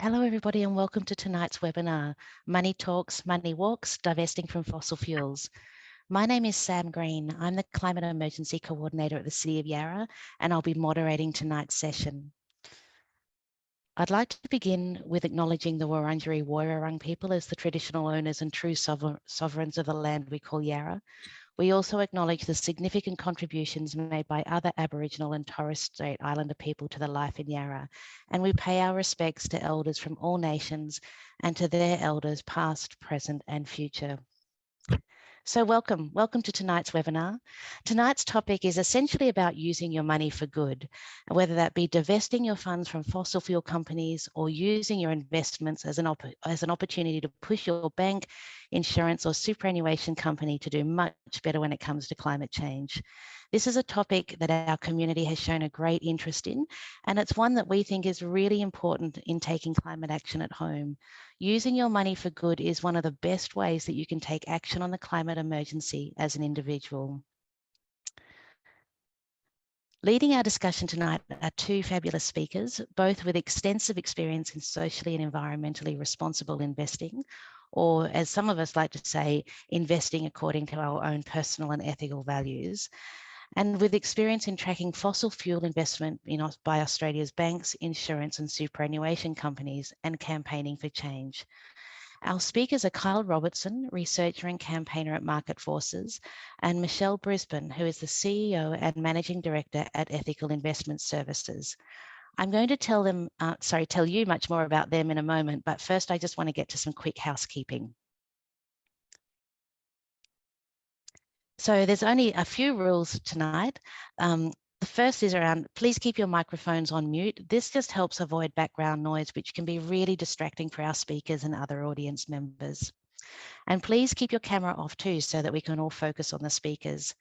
Hello, everybody, and welcome to tonight's webinar, Money Talks, Money Walks, Divesting from Fossil Fuels. My name is Sam Green. I'm the Climate Emergency Coordinator at the City of Yarra, and I'll be moderating tonight's session. I'd like to begin with acknowledging the Wurundjeri Woiwurrung people as the traditional owners and true sovereigns of the land we call Yarra. We also acknowledge the significant contributions made by other Aboriginal and Torres Strait Islander people to the life in Yarra, and we pay our respects to elders from all nations and to their elders past, present and future. So welcome to tonight's webinar. Tonight's topic is essentially about using your money for good, whether that be divesting your funds from fossil fuel companies or using your investments as an opportunity to push your bank, insurance or superannuation company to do much better when it comes to climate change. This is a topic that our community has shown a great interest in, and it's one that we think is really important in taking climate action at home. Using your money for good is one of the best ways that you can take action on the climate emergency as an individual. Leading our discussion tonight are two fabulous speakers, both with extensive experience in socially and environmentally responsible investing, or as some of us like to say, investing according to our own personal and ethical values, and with experience in tracking fossil fuel investment by Australia's banks, insurance and superannuation companies, and campaigning for change. Our speakers are Kyle Robertson, researcher and campaigner at Market Forces, and Michelle Brisbane, who is the CEO and Managing Director at Ethical Investment Services. I'm going to tell you much more about them in a moment, but first I just want to get to some quick housekeeping. So there's only a few rules tonight. The first is around, please keep your microphones on mute. This just helps avoid background noise, which can be really distracting for our speakers and other audience members. And please keep your camera off too, so that we can all focus on the speakers.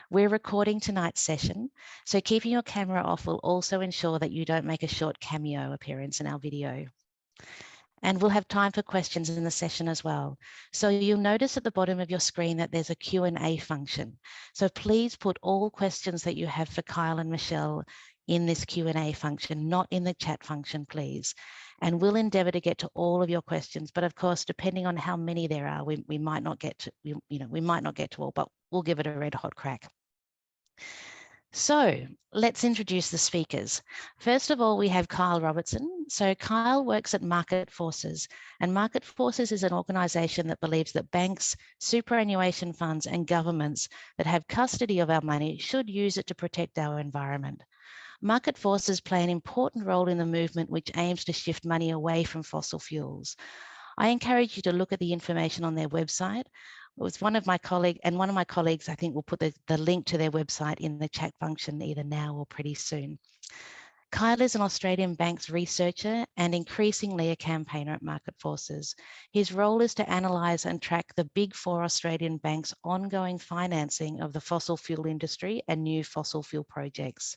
We're recording tonight's session, so keeping your camera off will also ensure that you don't make a short cameo appearance in our video. And we'll have time for questions in the session as well. So you'll notice at the bottom of your screen that there's a Q&A function. So please put all questions that you have for Kyle and Michelle in this Q&A function, not in the chat function, please. And we'll endeavour to get to all of your questions. But of course, depending on how many there are, we might not get to, we might not get to all, but we'll give it a red hot crack. So let's introduce the speakers. First of all, we have Kyle Robertson. So Kyle works at Market Forces, and Market Forces is an organisation that believes that banks, superannuation funds and governments that have custody of our money should use it to protect our environment. Market forces play an important role in the movement which aims to shift money away from fossil fuels. I encourage you to look at the information on their website. It was one of my colleagues, I think, will put the link to their website in the chat function either now or pretty soon. Kyle is an Australian banks researcher and increasingly a campaigner at Market Forces. His role is to analyse and track the big four Australian banks' ongoing financing of the fossil fuel industry and new fossil fuel projects.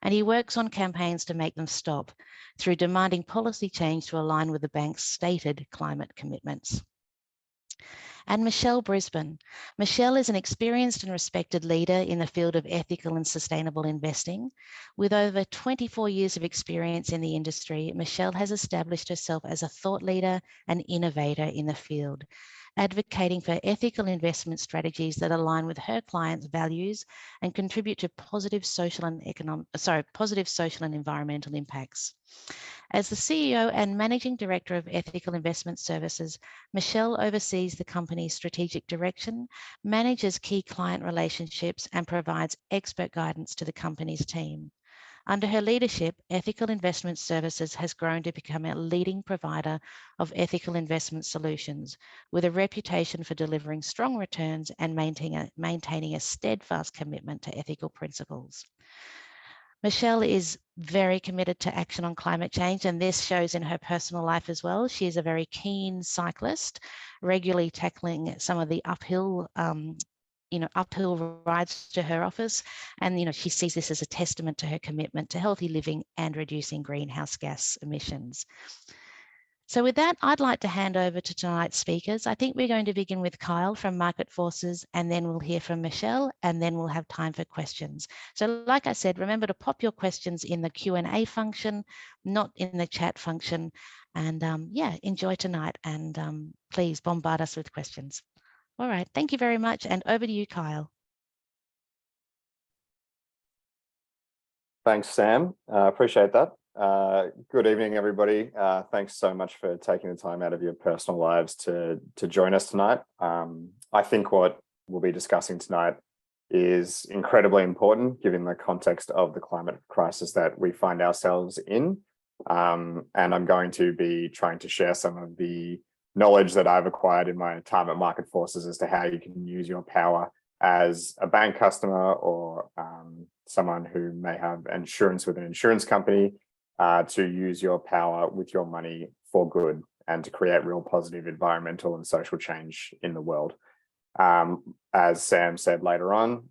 And he works on campaigns to make them stop through demanding policy change to align with the bank's stated climate commitments. And Michelle Brisbane. Michelle is an experienced and respected leader in the field of ethical and sustainable investing. With over 24 years of experience in the industry, Michelle has established herself as a thought leader and innovator in the field, advocating for ethical investment strategies that align with her clients' values and contribute to positive social and environmental impacts. As the CEO and Managing Director of Ethical Investment Services, Michelle oversees the company's strategic direction, manages key client relationships, and provides expert guidance to the company's team. Under her leadership, Ethical Investment Services has grown to become a leading provider of ethical investment solutions, with a reputation for delivering strong returns and maintaining a steadfast commitment to ethical principles. Michelle is very committed to action on climate change, and this shows in her personal life as well. She is a very keen cyclist, regularly tackling some of the uphill rides to her office. And, she sees this as a testament to her commitment to healthy living and reducing greenhouse gas emissions. So with that, I'd like to hand over to tonight's speakers. I think we're going to begin with Kyle from Market Forces, and then we'll hear from Michelle, and then we'll have time for questions. So like I said, remember to pop your questions in the Q&A function, not in the chat function. And yeah, enjoy tonight, and please bombard us with questions. All right, thank you very much, and over to you, Kyle. Thanks, Sam. Appreciate that. Good evening, everybody. Thanks so much for taking the time out of your personal lives to join us tonight. I think what we'll be discussing tonight is incredibly important given the context of the climate crisis that we find ourselves in. And I'm going to be trying to share some of the knowledge that I've acquired in my time at Market Forces as to how you can use your power as a bank customer or someone who may have insurance with an insurance company to use your power with your money for good and to create real positive environmental and social change in the world. As Sam said later on,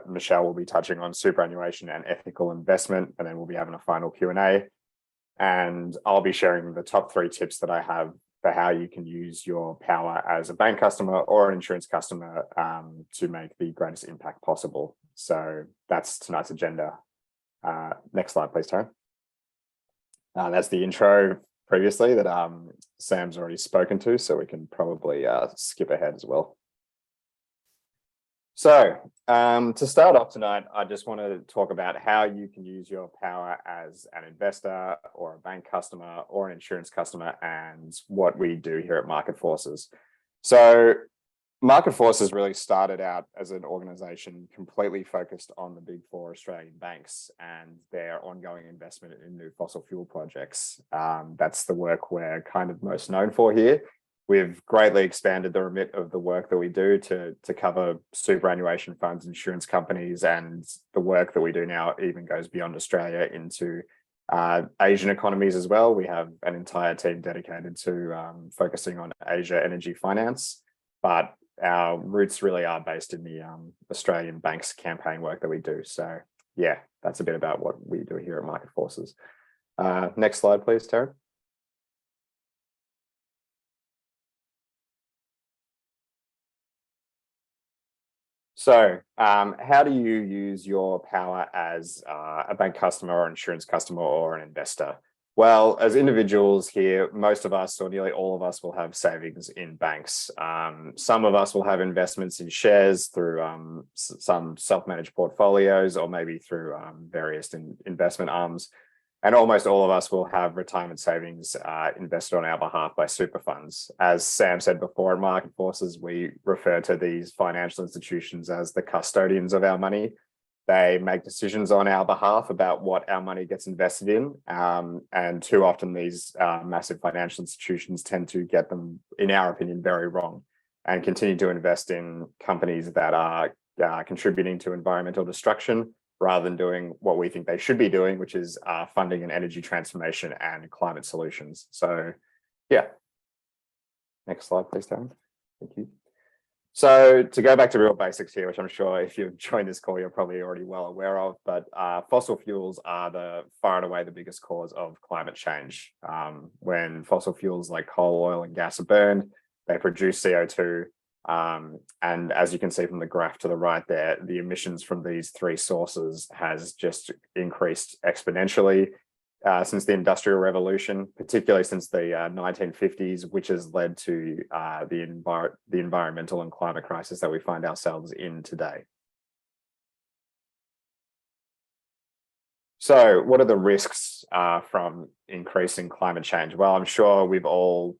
Michelle will be touching on superannuation and ethical investment, and then we'll be having a final Q&A. And I'll be sharing the top 3 tips that I have for how you can use your power as a bank customer or an insurance customer to make the greatest impact possible. So that's tonight's agenda. Next slide, please, Taryn. That's the intro previously that Sam's already spoken to, so we can probably skip ahead as well. So to start off tonight, I just want to talk about how you can use your power as an investor or a bank customer or an insurance customer and what we do here at Market Forces. So Market Forces really started out as an organization completely focused on the big 4 Australian banks and their ongoing investment in new fossil fuel projects. That's the work we're kind of most known for here. We've greatly expanded the remit of the work that we do to cover superannuation funds, insurance companies, and the work that we do now even goes beyond Australia into Asian economies as well. We have an entire team dedicated to focusing on Asia energy finance, but our roots really are based in the Australian banks campaign work that we do. So yeah, that's a bit about what we do here at Market Forces. Next slide, please, Taryn. So how do you use your power as a bank customer or insurance customer or an investor? Well, as individuals here, most of us or nearly all of us will have savings in banks. Some of us will have investments in shares through some self-managed portfolios or maybe through various investment arms. And almost all of us will have retirement savings invested on our behalf by super funds. As Sam said before, at Market Forces, we refer to these financial institutions as the custodians of our money. They make decisions on our behalf about what our money gets invested in. And too often these massive financial institutions tend to get them, in our opinion, very wrong and continue to invest in companies that are contributing to environmental destruction rather than doing what we think they should be doing, which is funding an energy transformation and climate solutions. So yeah. Next slide, please, Darren. Thank you. So to go back to real basics here, which I'm sure if you've joined this call, you're probably already well aware of, but fossil fuels are far and away the biggest cause of climate change. When fossil fuels like coal, oil, and gas are burned, they produce CO2. And as you can see from the graph to the right there, the emissions from these 3 sources has just increased exponentially since the Industrial Revolution, particularly since the 1950s, which has led to the environmental and climate crisis that we find ourselves in today. So what are the risks from increasing climate change? Well, I'm sure we've all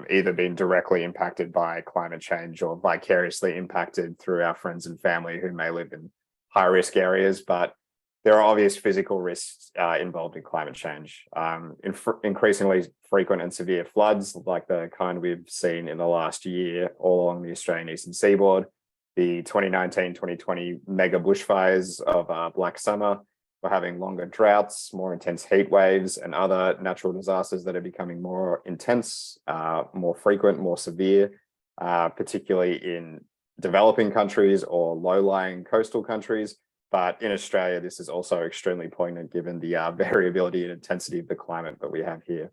either been directly impacted by climate change or vicariously impacted through our friends and family who may live in high-risk areas, but there are obvious physical risks involved in climate change. Increasingly frequent and severe floods, like the kind we've seen in the last year all along the Australian eastern seaboard, the 2019-2020 mega bushfires of Black Summer. We're having longer droughts, more intense heat waves, and other natural disasters that are becoming more intense, more frequent, more severe, particularly in developing countries or low-lying coastal countries. But in Australia, this is also extremely poignant given the variability and intensity of the climate that we have here.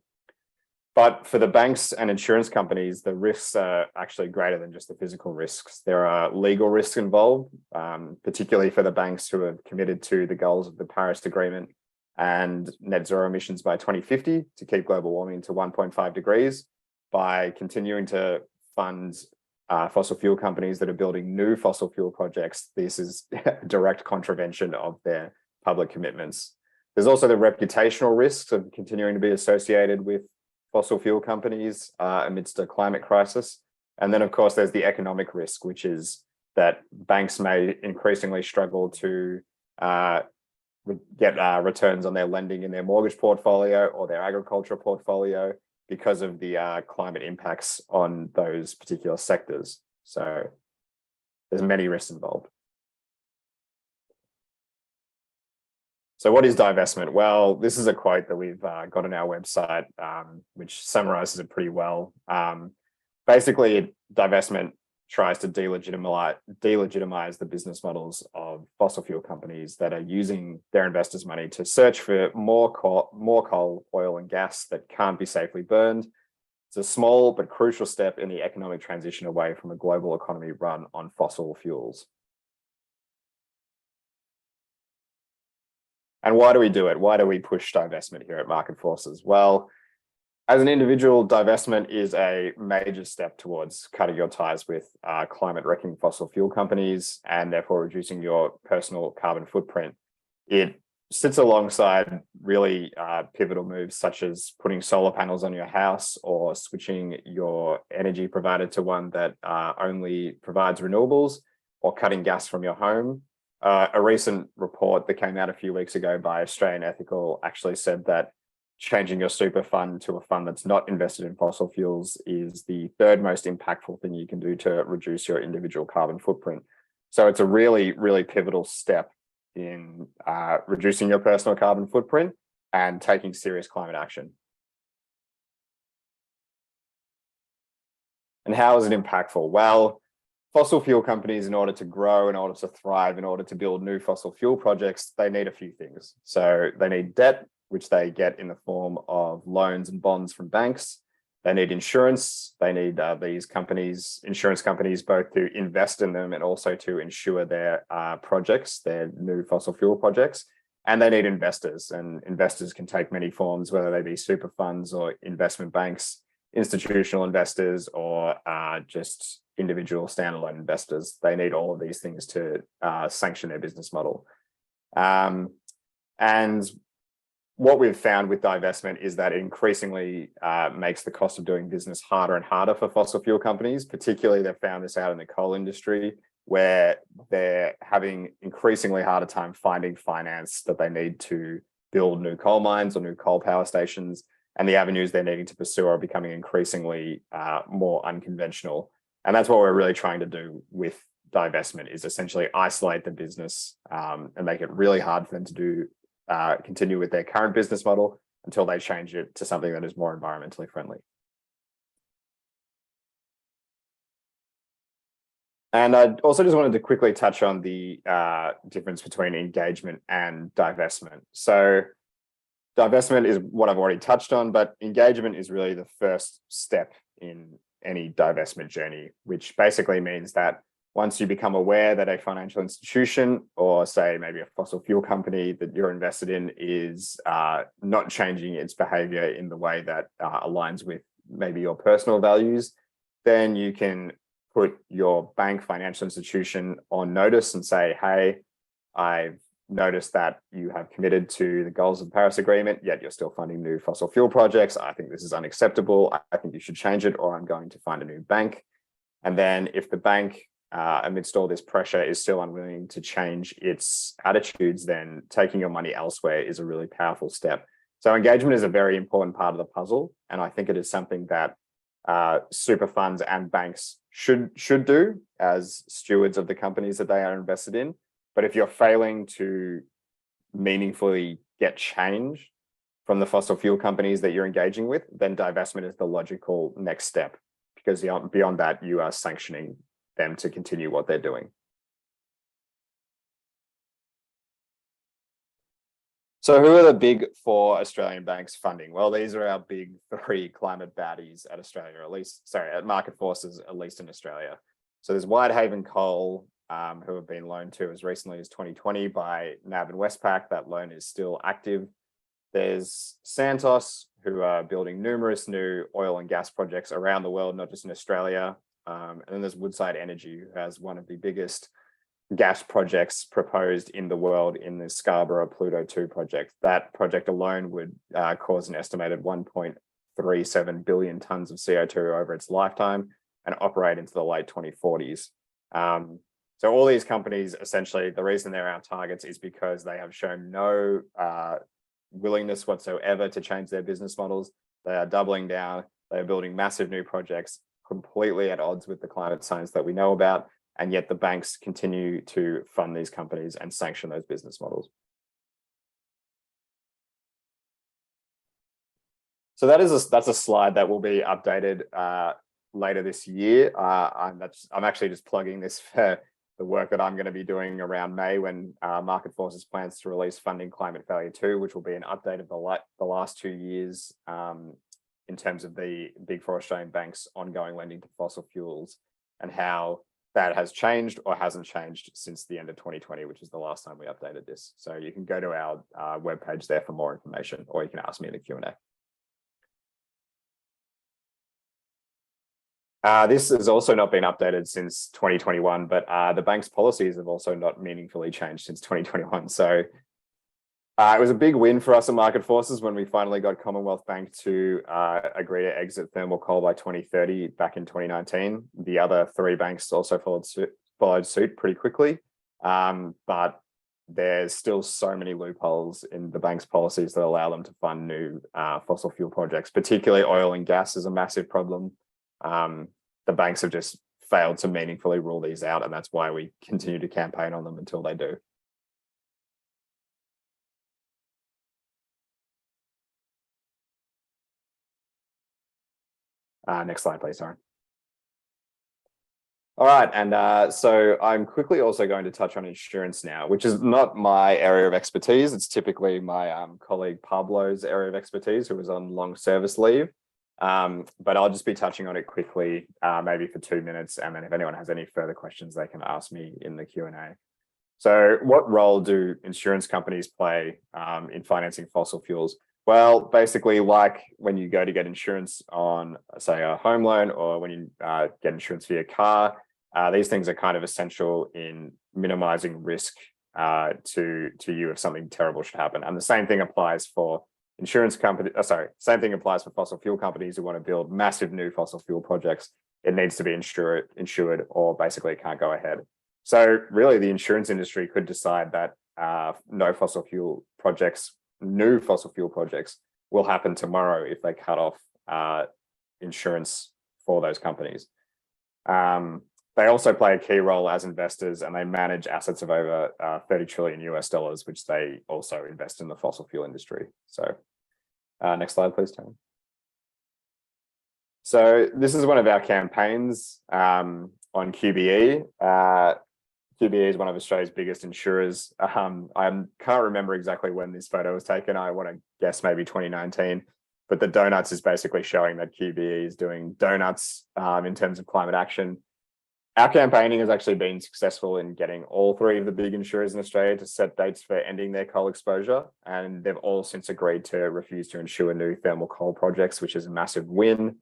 But for the banks and insurance companies, the risks are actually greater than just the physical risks. There are legal risks involved, particularly for the banks who have committed to the goals of the Paris Agreement and net zero emissions by 2050 to keep global warming to 1.5 degrees by continuing to fund fossil fuel companies that are building new fossil fuel projects. This is a direct contravention of their public commitments. There's also the reputational risks of continuing to be associated with fossil fuel companies amidst a climate crisis. And then, of course, there's the economic risk, which is that banks may increasingly struggle to get returns on their lending in their mortgage portfolio or their agricultural portfolio because of the climate impacts on those particular sectors. So there's many risks involved. So what is divestment? Well, this is a quote that we've got on our website, which summarizes it pretty well. Basically, divestment tries to delegitimize the business models of fossil fuel companies that are using their investors' money to search for more coal, oil, and gas that can't be safely burned. It's a small but crucial step in the economic transition away from a global economy run on fossil fuels. And why do we do it? Why do we push divestment here at Market Forces? Well, as an individual, divestment is a major step towards cutting your ties with climate-wrecking fossil fuel companies and therefore reducing your personal carbon footprint. It sits alongside really pivotal moves such as putting solar panels on your house or switching your energy provider to one that only provides renewables or cutting gas from your home. A recent report that came out a few weeks ago by Australian Ethical actually said that changing your super fund to a fund that's not invested in fossil fuels is the third most impactful thing you can do to reduce your individual carbon footprint. So it's a really, really pivotal step in reducing your personal carbon footprint and taking serious climate action. And how is it impactful? Well, fossil fuel companies, in order to grow, in order to thrive, in order to build new fossil fuel projects, they need a few things. So they need debt, which they get in the form of loans and bonds from banks. They need insurance. They need these companies, insurance companies, both to invest in them and also to insure their projects, their new fossil fuel projects. And they need investors, and investors can take many forms, whether they be super funds or investment banks, institutional investors, or just individual standalone investors. They need all of these things to sanction their business model. And what we've found with divestment is that it increasingly makes the cost of doing business harder and harder for fossil fuel companies. Particularly, they've found this out in the coal industry, where they're having increasingly harder time finding finance that they need to build new coal mines or new coal power stations. And the avenues they're needing to pursue are becoming increasingly more unconventional. And that's what we're really trying to do with divestment, is essentially isolate the business and make it really hard for them to do continue with their current business model until they change it to something that is more environmentally friendly. And I also just wanted to quickly touch on the difference between engagement and divestment. So divestment is what I've already touched on, but engagement is really the first step in any divestment journey, which basically means that once you become aware that a financial institution, or say maybe a fossil fuel company that you're invested in, is not changing its behavior in the way that aligns with maybe your personal values, then you can put your bank, financial institution on notice and say, hey, I've noticed that you have committed to the goals of the Paris Agreement, yet you're still funding new fossil fuel projects. I think this is unacceptable. I think you should change it, or I'm going to find a new bank. And then if the bank, amidst all this pressure, is still unwilling to change its attitudes, then taking your money elsewhere is a really powerful step. So engagement is a very important part of the puzzle. And I think it is something that super funds and banks should do as stewards of the companies that they are invested in. But if you're failing to meaningfully get change from the fossil fuel companies that you're engaging with, then divestment is the logical next step, because beyond that, you are sanctioning them to continue what they're doing. So who are the big four Australian banks funding? Well, these are our big three climate baddies at Australia, at Market Forces, at least in Australia. So there's Whitehaven Coal, who have been loaned to as recently as 2020 by NAB and Westpac. That loan is still active. There's Santos, who are building numerous new oil and gas projects around the world, not just in Australia. And then there's Woodside Energy, who has one of the biggest gas projects proposed in the world in the Scarborough Pluto 2 project. That project alone would cause an estimated 1.37 billion tons of CO2 over its lifetime and operate into the late 2040s. So all these companies, essentially, the reason they're our targets is because they have shown no willingness whatsoever to change their business models. They are doubling down. They are building massive new projects completely at odds with the climate science that we know about. And yet the banks continue to fund these companies and sanction those business models. So that's a slide that will be updated later this year. I'm actually just plugging this for the work that I'm going to be doing around May, when Market Forces plans to release Funding Climate Failure 2, which will be an update of the last 2 years in terms of the Big Four Australian banks' ongoing lending to fossil fuels, and how that has changed or hasn't changed since the end of 2020, which is the last time we updated this. So you can go to our webpage there for more information, or you can ask me in the Q&A. This has also not been updated since 2021, but the bank's policies have also not meaningfully changed since 2021. So it was a big win for us at Market Forces when we finally got Commonwealth Bank to agree to exit thermal coal by 2030 back in 2019. The other 3 banks also followed suit pretty quickly, but there's still so many loopholes in the bank's policies that allow them to fund new fossil fuel projects. Particularly oil and gas is a massive problem. The banks have just failed to meaningfully rule these out, and that's why we continue to campaign on them until they do. Next slide, please, sorry. All right, and so I'm quickly also going to touch on insurance now, which is not my area of expertise. It's typically my colleague Pablo's area of expertise, who was on long service leave. But I'll just be touching on it quickly, maybe for 2 minutes, and then if anyone has any further questions, they can ask me in the Q&A. So what role do insurance companies play in financing fossil fuels? Well, basically, like when you go to get insurance on, say, a home loan, or when you get insurance for your car, these things are kind of essential in minimizing risk to you if something terrible should happen. And the same thing applies for insurance company. Same thing applies for fossil fuel companies who want to build massive new fossil fuel projects. It needs to be insured, or basically it can't go ahead. So really, the insurance industry could decide that new fossil fuel projects will happen tomorrow if they cut off insurance for those companies. They also play a key role as investors, and they manage assets of over $30 trillion US, which they also invest in the fossil fuel industry. So next slide, please, Tony. So this is one of our campaigns on QBE. QBE is one of Australia's biggest insurers. I can't remember exactly when this photo was taken. I want to guess maybe 2019. But the donuts is basically showing that QBE is doing donuts in terms of climate action. Our campaigning has actually been successful in getting all 3 of the big insurers in Australia to set dates for ending their coal exposure, and they've all since agreed to refuse to insure new thermal coal projects, which is a massive win.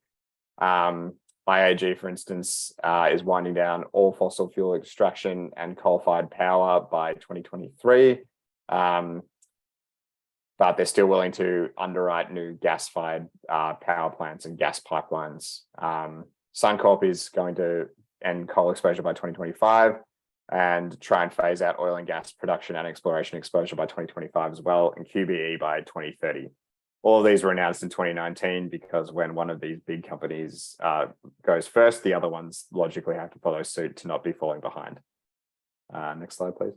IAG, for instance, is winding down all fossil fuel extraction and coal-fired power by 2023, but they're still willing to underwrite new gas-fired power plants and gas pipelines. Suncorp is going to end coal exposure by 2025 and try and phase out oil and gas production and exploration exposure by 2025 as well, and QBE by 2030. All of these were announced in 2019 because when one of these big companies goes first, the other ones logically have to follow suit to not be falling behind. Next slide, please.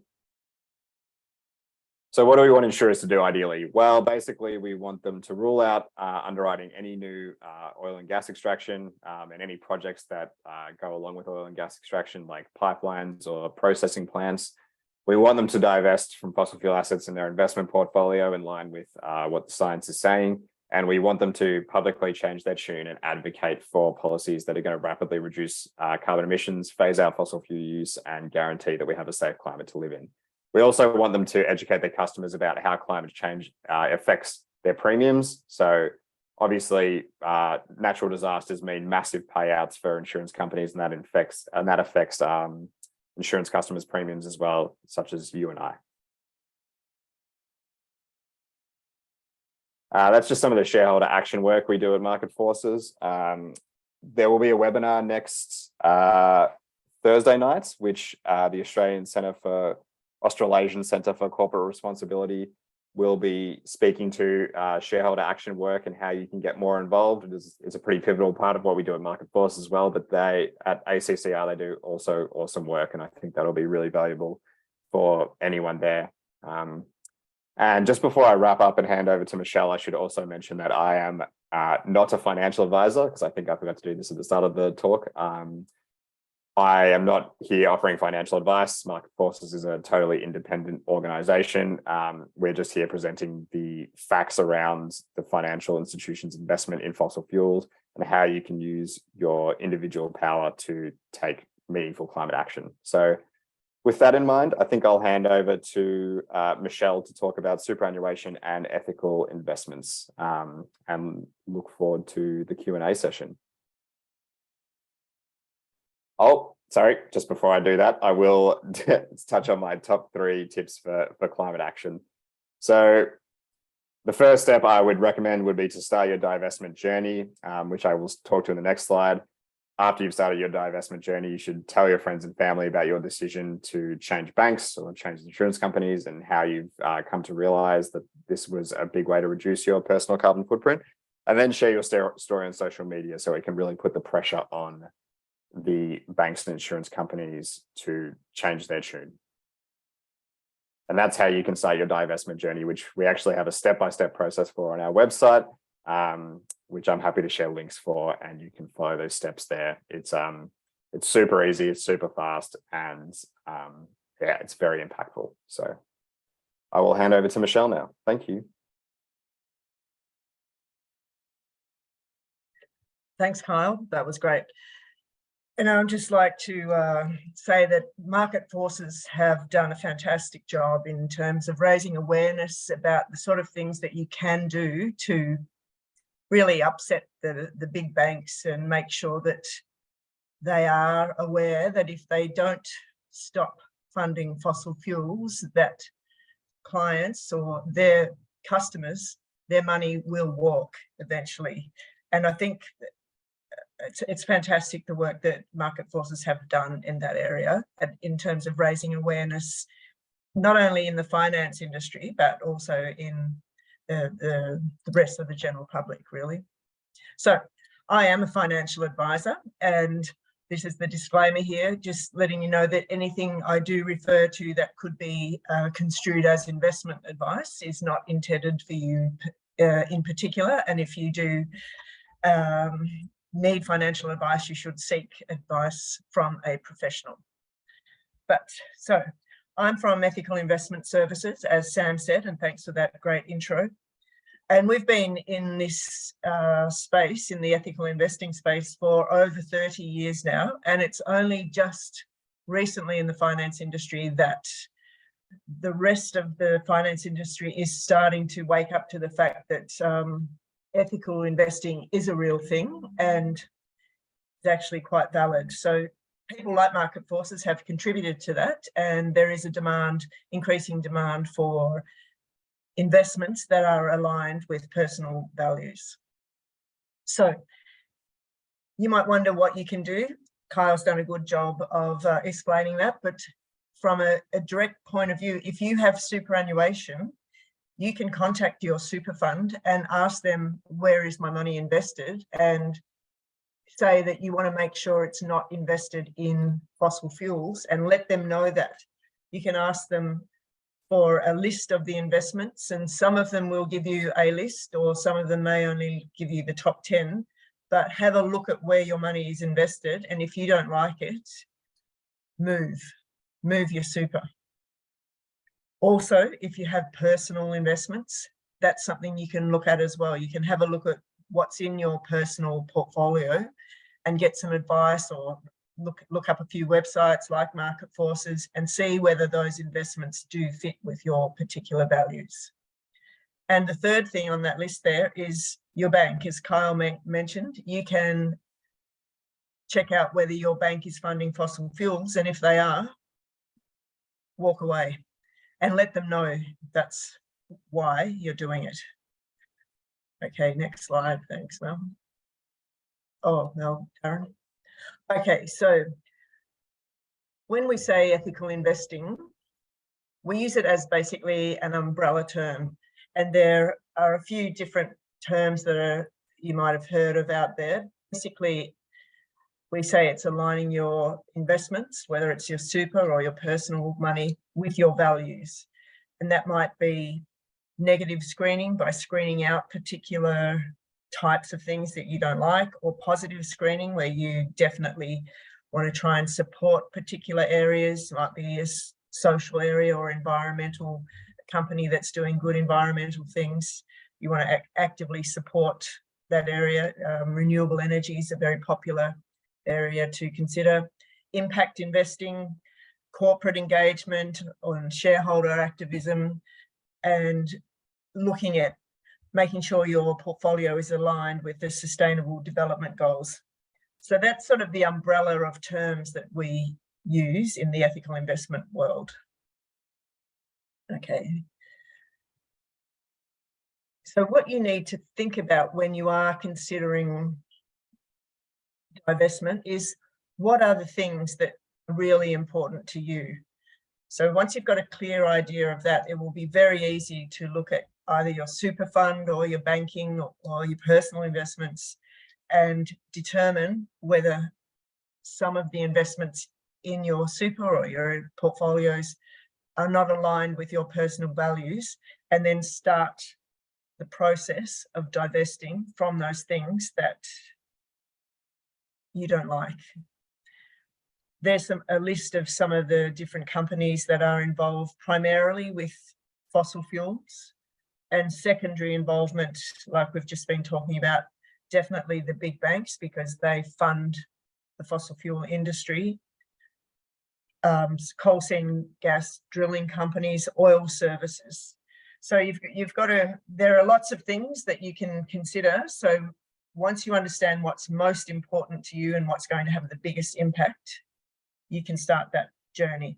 So what do we want insurers to do ideally? Well, basically, we want them to rule out underwriting any new oil and gas extraction and any projects that go along with oil and gas extraction, like pipelines or processing plants. We want them to divest from fossil fuel assets in their investment portfolio in line with what the science is saying. And we want them to publicly change their tune and advocate for policies that are going to rapidly reduce carbon emissions, phase out fossil fuel use, and guarantee that we have a safe climate to live in. We also want them to educate their customers about how climate change affects their premiums. So obviously, natural disasters mean massive payouts for insurance companies, and that affects insurance customers' premiums as well, such as you and I. That's just some of the shareholder action work we do at Market Forces. There will be a webinar next Thursday nights, which the Australasian Centre for Corporate Responsibility will be speaking to shareholder action work and how you can get more involved. It's a pretty pivotal part of what we do at Market Force as well, but at ACCR, they do also awesome work, and I think that'll be really valuable for anyone there. And just before I wrap up and hand over to Michelle, I should also mention that I am not a financial advisor, because I think I forgot to do this at the start of the talk. I am not here offering financial advice. Market Forces is a totally independent organization. We're just here presenting the facts around the financial institution's investment in fossil fuels and how you can use your individual power to take meaningful climate action. So with that in mind, I think I'll hand over to Michelle to talk about superannuation and ethical investments, and look forward to the Q&A session. Oh, sorry, just before I do that, I will touch on my top 3 tips for climate action. So the first step I would recommend would be to start your divestment journey, which I will talk to in the next slide. After you've started your divestment journey, you should tell your friends and family about your decision to change banks or change insurance companies, and how you've come to realize that this was a big way to reduce your personal carbon footprint. And then share your story on social media so it can really put the pressure on the banks and insurance companies to change their tune. And that's how you can start your divestment journey, which we actually have a step-by-step process for on our website, which I'm happy to share links for, and you can follow those steps there. It's super easy, it's super fast, and yeah, it's very impactful. So I will hand over to Michelle now. Thank you. Thanks, Kyle. That was great. And I'd just like to say that Market Forces have done a fantastic job in terms of raising awareness about the sort of things that you can do to really upset the big banks and make sure that they are aware that if they don't stop funding fossil fuels, that clients or their customers, their money will walk eventually. And I think it's fantastic the work that Market Forces have done in that area, in terms of raising awareness, not only in the finance industry, but also in the rest of the general public, really. So I am a financial advisor, and this is the disclaimer here, just letting you know that anything I do refer to that could be construed as investment advice is not intended for you in particular. And if you do need financial advice, you should seek advice from a professional. But so I'm from Ethical Investment Services, as Sam said, and thanks for that great intro. And we've been in this space, in the ethical investing space, for over 30 years now. And it's only just recently in the finance industry that the rest of the finance industry is starting to wake up to the fact that ethical investing is a real thing and is actually quite valid. So people like Market Forces have contributed to that, and there is a demand, increasing demand for investments that are aligned with personal values. So you might wonder what you can do. Kyle's done a good job of explaining that, but from a direct point of view, if you have superannuation, you can contact your super fund and ask them, where is my money invested? And say that you want to make sure it's not invested in fossil fuels, and let them know that. You can ask them for a list of the investments, and some of them will give you a list, or some of them may only give you the top 10, but have a look at where your money is invested. And if you don't like it, move your super. Also, if you have personal investments, that's something you can look at as well. You can have a look at what's in your personal portfolio and get some advice, or look up a few websites like Market Forces and see whether those investments do fit with your particular values. And the third thing on that list there is your bank. As Kyle mentioned, you can check out whether your bank is funding fossil fuels, and if they are, walk away and let them know that's why you're doing it. Okay, next slide. Thanks, Mel. Oh, Mel, Darren. Okay, so when we say ethical investing, we use it as basically an umbrella term. And there are a few different terms that you might have heard of out there. Basically, we say it's aligning your investments, whether it's your super or your personal money, with your values. And that might be negative screening by screening out particular types of things that you don't like, or positive screening where you definitely want to try and support particular areas. It might be a social area or environmental company that's doing good environmental things. You want to actively support that area. Renewable energy is a very popular area to consider. Impact investing, corporate engagement on shareholder activism, and looking at making sure your portfolio is aligned with the sustainable development goals. So that's sort of the umbrella of terms that we use in the ethical investment world. Okay. So what you need to think about when you are considering divestment is, what are the things that are really important to you? So once you've got a clear idea of that, it will be very easy to look at either your super fund or your banking or your personal investments and determine whether some of the investments in your super or your portfolios are not aligned with your personal values, and then start the process of divesting from those things that you don't like. There's a list of some of the different companies that are involved primarily with fossil fuels, and secondary involvement, like we've just been talking about, definitely the big banks, because they fund the fossil fuel industry, coal seam gas drilling companies, oil services. So you've got to, there are lots of things that you can consider. So once you understand what's most important to you and what's going to have the biggest impact, you can start that journey.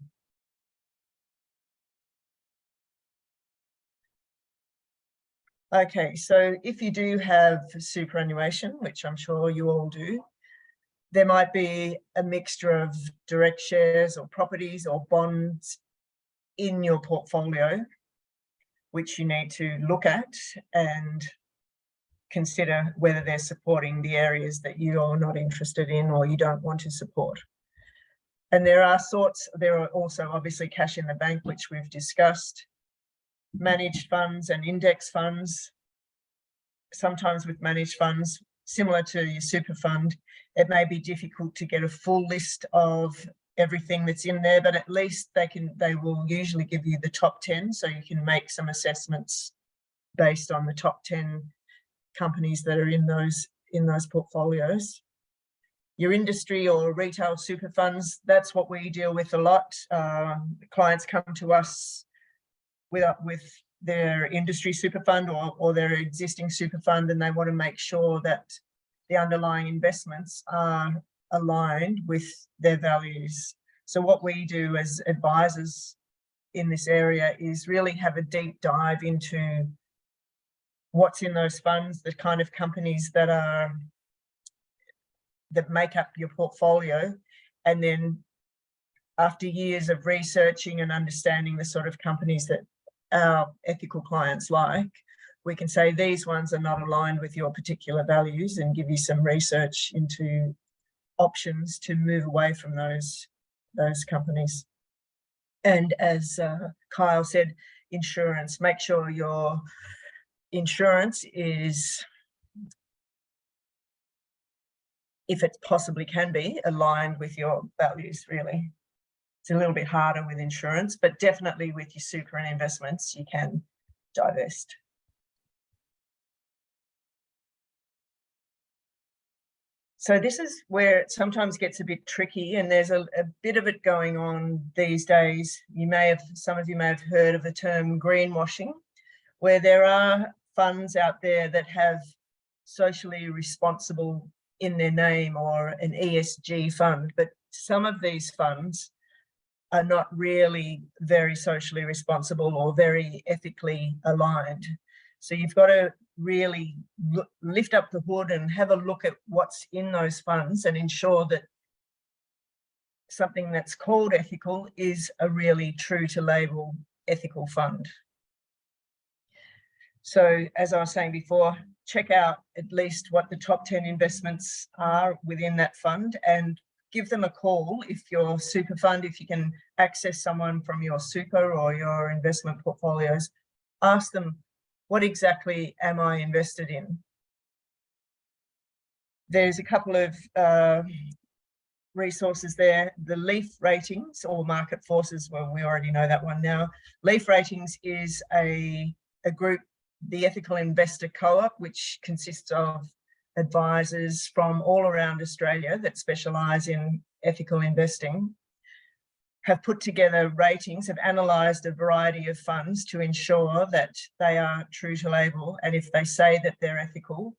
Okay, so if you do have superannuation, which I'm sure you all do, there might be a mixture of direct shares or properties or bonds in your portfolio, which you need to look at and consider whether they're supporting the areas that you're not interested in or you don't want to support. And there are also obviously cash in the bank, which we've discussed, managed funds and index funds. Sometimes with managed funds, similar to your super fund, it may be difficult to get a full list of everything that's in there, but at least they will usually give you the top 10, so you can make some assessments based on the top 10 companies that are in those portfolios. Your industry or retail super funds, that's what we deal with a lot. Clients come to us with their industry super fund or their existing super fund, and they want to make sure that the underlying investments are aligned with their values. So what we do as advisors in this area is really have a deep dive into what's in those funds, the kind of companies that make up your portfolio, and then after years of researching and understanding the sort of companies that our ethical clients like, we can say these ones are not aligned with your particular values, and give you some research into options to move away from those companies. And as Kyle said, insurance, make sure your insurance is, if it possibly can be, aligned with your values, really. It's a little bit harder with insurance, but definitely with your super and investments, you can divest. So this is where it sometimes gets a bit tricky, and there's a bit of it going on these days. Some of you may have heard of the term greenwashing, where there are funds out there that have socially responsible in their name or an ESG fund, but some of these funds are not really very socially responsible or very ethically aligned. So you've got to really lift up the hood and have a look at what's in those funds and ensure that something that's called ethical is a really true to label ethical fund. So as I was saying before, check out at least what the top 10 investments are within that fund and give them a call if your super fund, if you can access someone from your super or your investment portfolios, ask them, what exactly am I invested in? There's a couple of resources there. The Leaf Ratings or Market Forces, well, we already know that one now. Leaf Ratings is a group, the Ethical Investor Co-op, which consists of advisors from all around Australia that specialise in ethical investing, have put together ratings, have analysed a variety of funds to ensure that they are true to label. And if they say that they're ethical,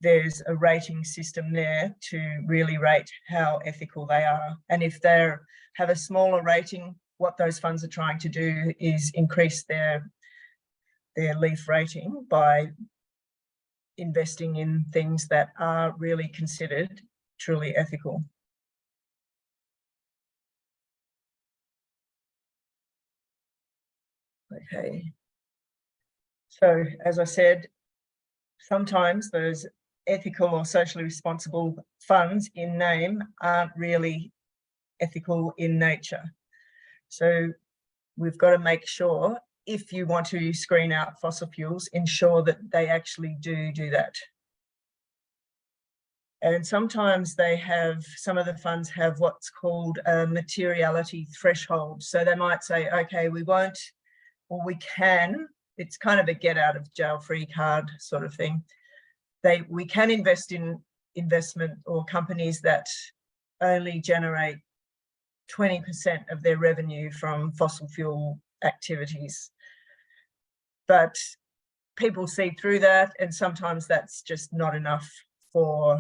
there's a rating system there to really rate how ethical they are. And if they have a smaller rating, what those funds are trying to do is increase their Leaf rating by investing in things that are really considered truly ethical. Okay. So as I said, sometimes those ethical or socially responsible funds in name aren't really ethical in nature. So we've got to make sure, if you want to screen out fossil fuels, ensure that they actually do that. And sometimes some of the funds have what's called a materiality threshold. So they might say, okay, we won't, or we can, it's kind of a get out of jail free card sort of thing. We can invest in investment or companies that only generate 20% of their revenue from fossil fuel activities. But people see through that, and sometimes that's just not enough for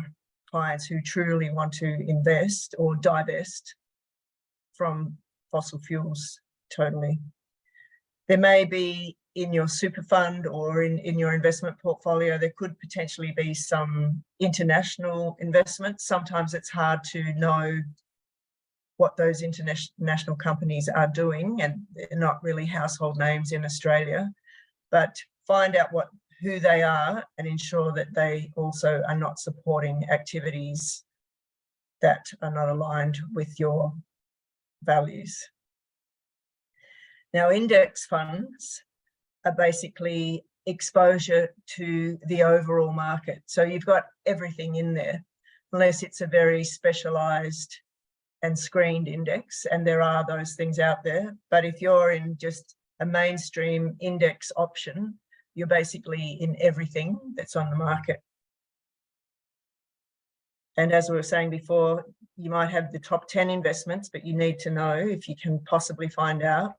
clients who truly want to invest or divest from fossil fuels totally. There may be in your super fund or in your investment portfolio, there could potentially be some international investments. Sometimes it's hard to know what those international companies are doing, and they're not really household names in Australia, but find out who they are and ensure that they also are not supporting activities that are not aligned with your values. Now, index funds are basically exposure to the overall market. So you've got everything in there, unless it's a very specialised and screened index, and there are those things out there. But if you're in just a mainstream index option, you're basically in everything that's on the market. And as we were saying before, you might have the top 10 investments, but you need to know, if you can possibly find out,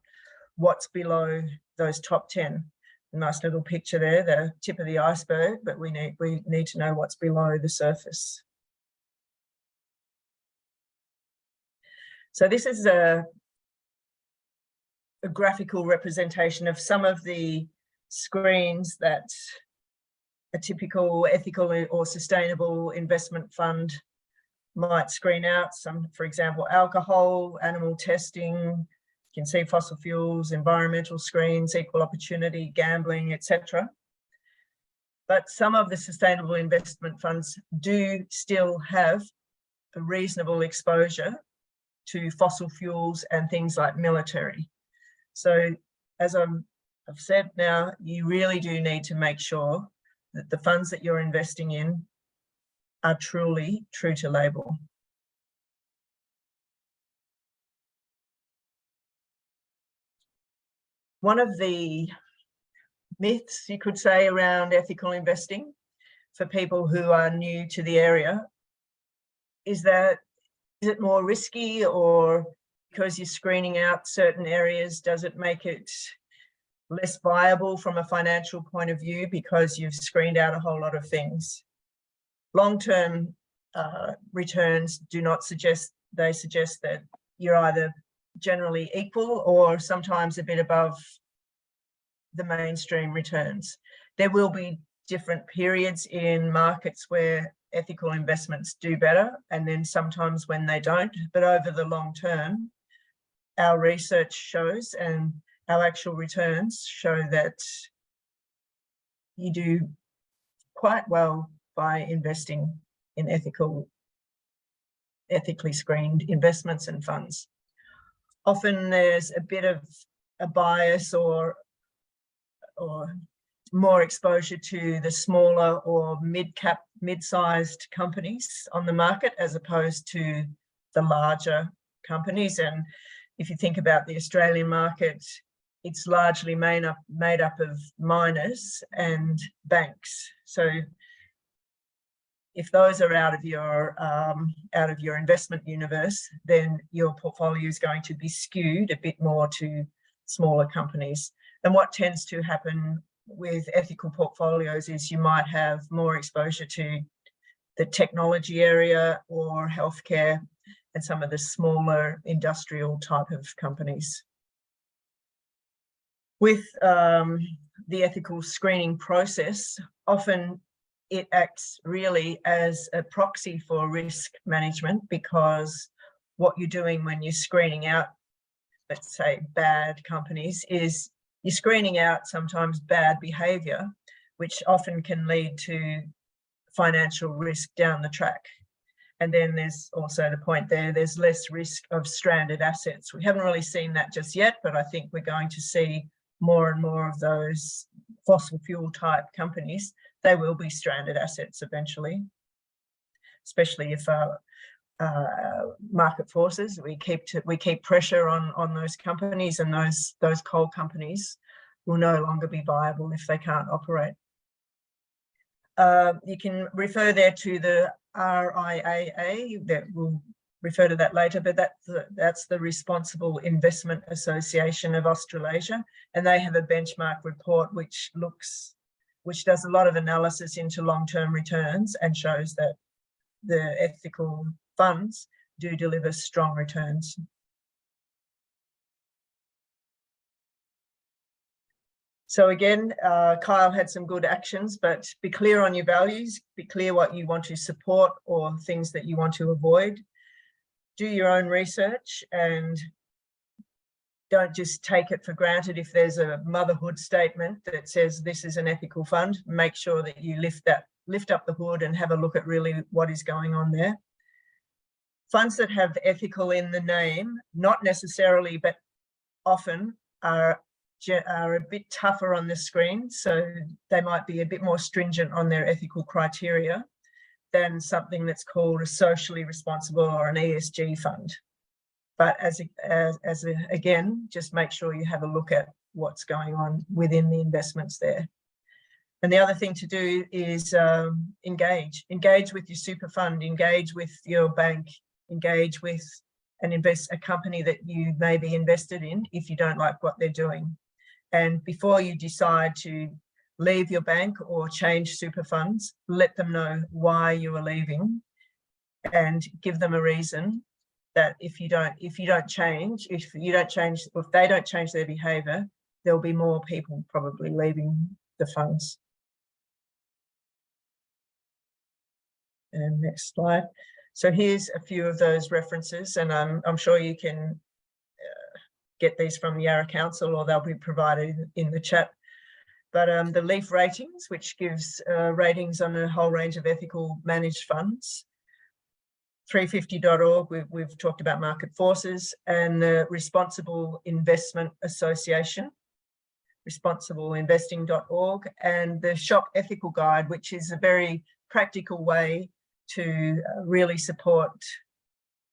what's below those top 10. A nice little picture there, the tip of the iceberg, but we need to know what's below the surface. So this is a graphical representation of some of the screens that a typical ethical or sustainable investment fund might screen out. Some, for example, alcohol, animal testing, you can see fossil fuels, environmental screens, equal opportunity, gambling, etc. But some of the sustainable investment funds do still have a reasonable exposure to fossil fuels and things like military. So as I've said now, you really do need to make sure that the funds that you're investing in are truly true to label. One of the myths, you could say, around ethical investing for people who are new to the area is it more risky, or because you're screening out certain areas, does it make it less viable from a financial point of view because you've screened out a whole lot of things. Long-term returns do not suggest, they suggest that you're either generally equal or sometimes a bit above the mainstream returns. There will be different periods in markets where ethical investments do better, and then sometimes when they don't. But over the long term, our research shows and our actual returns show that you do quite well by investing in ethically screened investments and funds. Often there's a bit of a bias or more exposure to the smaller or mid-sized companies on the market as opposed to the larger companies. And if you think about the Australian market, it's largely made up of miners and banks. So if those are out of your investment universe, then your portfolio is going to be skewed a bit more to smaller companies. And what tends to happen with ethical portfolios is you might have more exposure to the technology area or healthcare and some of the smaller industrial type of companies. With the ethical screening process, often it acts really as a proxy for risk management, because what you're doing when you're screening out, let's say, bad companies is you're screening out sometimes bad behaviour, which often can lead to financial risk down the track. And then there's also the point there's less risk of stranded assets. We haven't really seen that just yet, but I think we're going to see more and more of those fossil fuel type companies. They will be stranded assets eventually, especially if market forces, we keep pressure on those companies, and those coal companies will no longer be viable if they can't operate. You can refer there to the RIAA, that we'll refer to that later, but that's the Responsible Investment Association of Australasia, and they have a benchmark report which does a lot of analysis into long-term returns and shows that the ethical funds do deliver strong returns. So again, Kyle had some good actions, but be clear on your values, be clear what you want to support or things that you want to avoid. Do your own research and don't just take it for granted. If there's a motherhood statement that says this is an ethical fund, make sure that you lift up the hood and have a look at really what is going on there. Funds that have ethical in the name, not necessarily, but often are a bit tougher on the screen. So they might be a bit more stringent on their ethical criteria than something that's called a socially responsible or an ESG fund. But again, just make sure you have a look at what's going on within the investments there. And the other thing to do is engage with your super fund, engage with your bank, engage with a company that you may be invested in if you don't like what they're doing. And before you decide to leave your bank or change super funds, let them know why you are leaving and give them a reason that if they don't change their behaviour, there'll be more people probably leaving the funds. And next slide. So here's a few of those references, and I'm sure you can get these from the Yarra Council, or they'll be provided in the chat. But the LEAF ratings, which gives ratings on a whole range of ethical managed funds. 350.org, we've talked about market forces, and the Responsible Investment Association, responsibleinvesting.org, and the Shop Ethical Guide, which is a very practical way to really support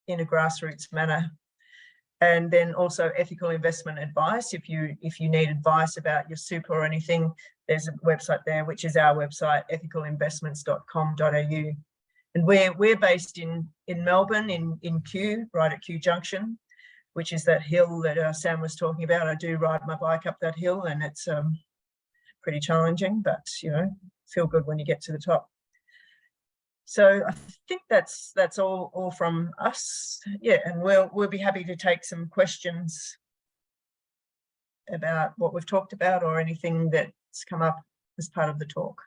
in a grassroots manner. And then also ethical investment advice. If you need advice about your super or anything, there's a website there, which is our website, ethicalinvestments.com.au. And we're based in Melbourne, in Kew, right at Kew Junction. which is that hill that Sam was talking about. I do ride my bike up that hill, and it's pretty challenging, but feel good when you get to the top. So I think that's all from us. Yeah, and we'll be happy to take some questions about what we've talked about or anything that's come up as part of the talk.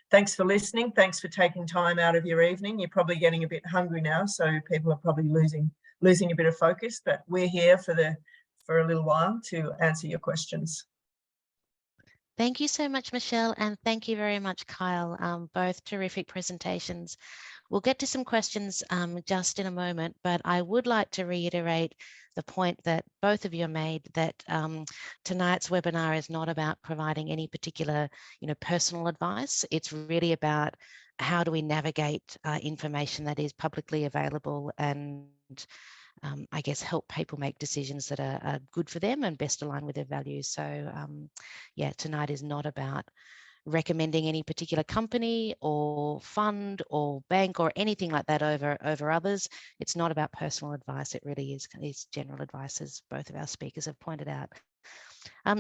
Thanks for listening. Thanks for taking time out of your evening. You're probably getting a bit hungry now, so people are probably losing a bit of focus, but we're here for a little while to answer your questions. Thank you so much, Michelle, and thank you very much, Kyle. Both terrific presentations. We'll get to some questions just in a moment, but I would like to reiterate the point that both of you made, that tonight's webinar is not about providing any particular, personal advice. It's really about how do we navigate information that is publicly available and I guess help people make decisions that are good for them and best align with their values. So yeah, tonight is not about recommending any particular company or fund or bank or anything like that over others. It's not about personal advice. It really is general advice, as both of our speakers have pointed out.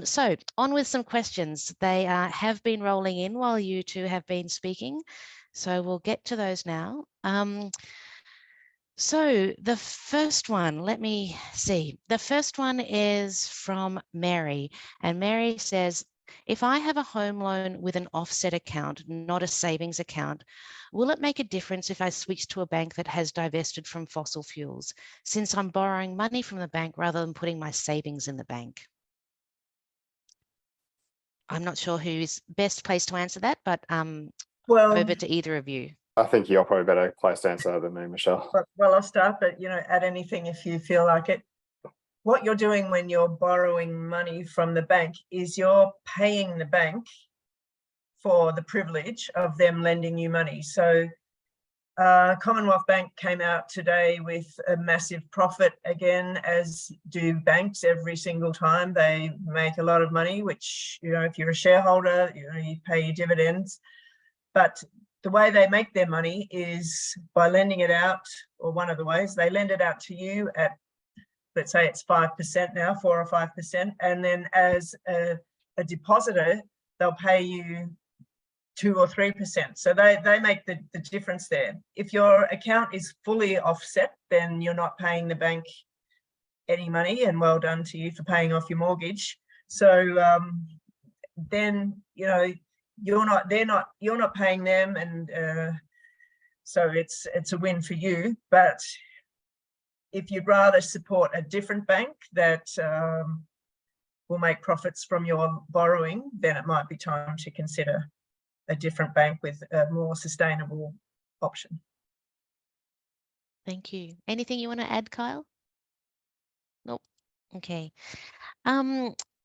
So on with some questions. They have been rolling in while you two have been speaking. So we'll get to those now. So the first one, let me see. The first one is from Mary, and Mary says, if I have a home loan with an offset account, not a savings account, will it make a difference if I switch to a bank that has divested from fossil fuels, since I'm borrowing money from the bank rather than putting my savings in the bank? I'm not sure who's best placed to answer that, but well, over to either of you. I think you're probably better placed to answer than me, Michelle. Well, I'll start, but add anything if you feel like it. What you're doing when you're borrowing money from the bank is you're paying the bank for the privilege of them lending you money. So Commonwealth Bank came out today with a massive profit again, as do banks every single time. They make a lot of money, which, if you're a shareholder, you pay your dividends. But the way they make their money is by lending it out, or one of the ways, they lend it out to you at, let's say it's 5% now, 4 or 5%. And then as a depositor, they'll pay you 2 or 3%. So they make the difference there. If your account is fully offset, then you're not paying the bank any money, and well done to you for paying off your mortgage. So then, you're not paying them, and so it's a win for you. But if you'd rather support a different bank that will make profits from your borrowing, then it might be time to consider a different bank with a more sustainable option. Thank you. Anything you want to add, Kyle? Nope. Okay.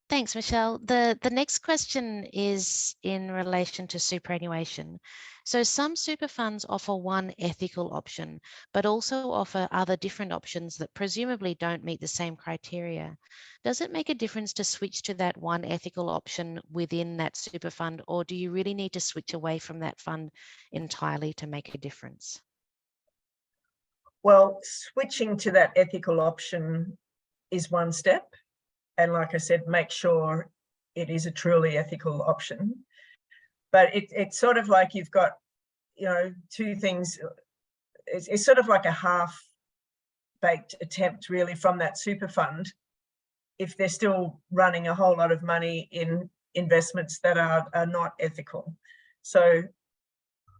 Thanks, Michelle. The next question is in relation to superannuation. So some super funds offer one ethical option, but also offer other different options that presumably don't meet the same criteria. Does it make a difference to switch to that one ethical option within that super fund, or do you really need to switch away from that fund entirely to make a difference? Well, switching to that ethical option is one step. And like I said, make sure it is a truly ethical option. But it's sort of like you've got, two things. It's sort of like a half-baked attempt, really, from that super fund, if they're still running a whole lot of money in investments that are not ethical. So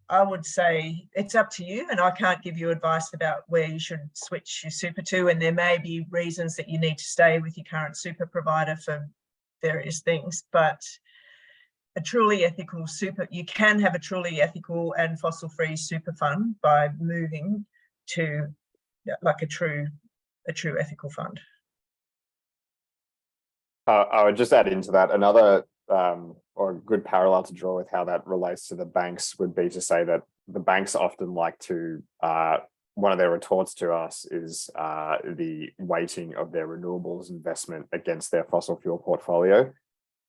I would say it's up to you, and I can't give you advice about where you should switch your super to, and there may be reasons that you need to stay with your current super provider for various things. But a truly ethical super, you can have a truly ethical and fossil-free super fund by moving to like a true ethical fund. I would just add into that another or a good parallel to draw with how that relates to the banks would be to say that the banks often like to, one of their retorts to us is the weighting of their renewables investment against their fossil fuel portfolio,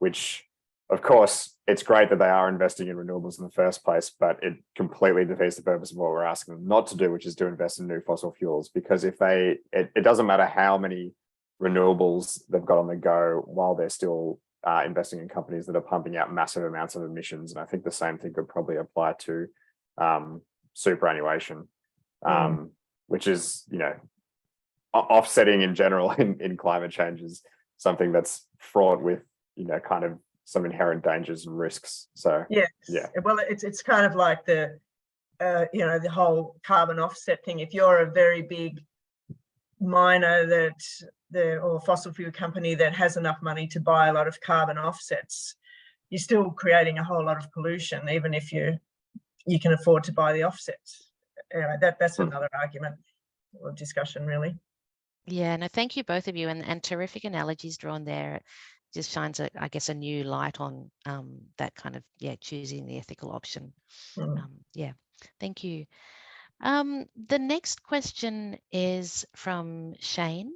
which of course it's great that they are investing in renewables in the first place, but it completely defeats the purpose of what we're asking them not to do, which is to invest in new fossil fuels. Because if it doesn't matter how many renewables they've got on the go while they're still investing in companies that are pumping out massive amounts of emissions. And I think the same thing could probably apply to superannuation, which is, you know, offsetting in general in climate change is something that's fraught with, you know, kind of some inherent dangers and risks. So yes. yeah, Well, it's kind of like the you know, the whole carbon offset thing. If you're a very big miner or fossil fuel company that has enough money to buy a lot of carbon offsets, you're still creating a whole lot of pollution, even if you can afford to buy the offsets. Anyway, that's another argument or discussion, really. Yeah, no, thank you both of you, and terrific analogies drawn there. It just shines, I guess, a new light on that kind of, choosing the ethical option. Yeah, thank you. The next question is from Shane.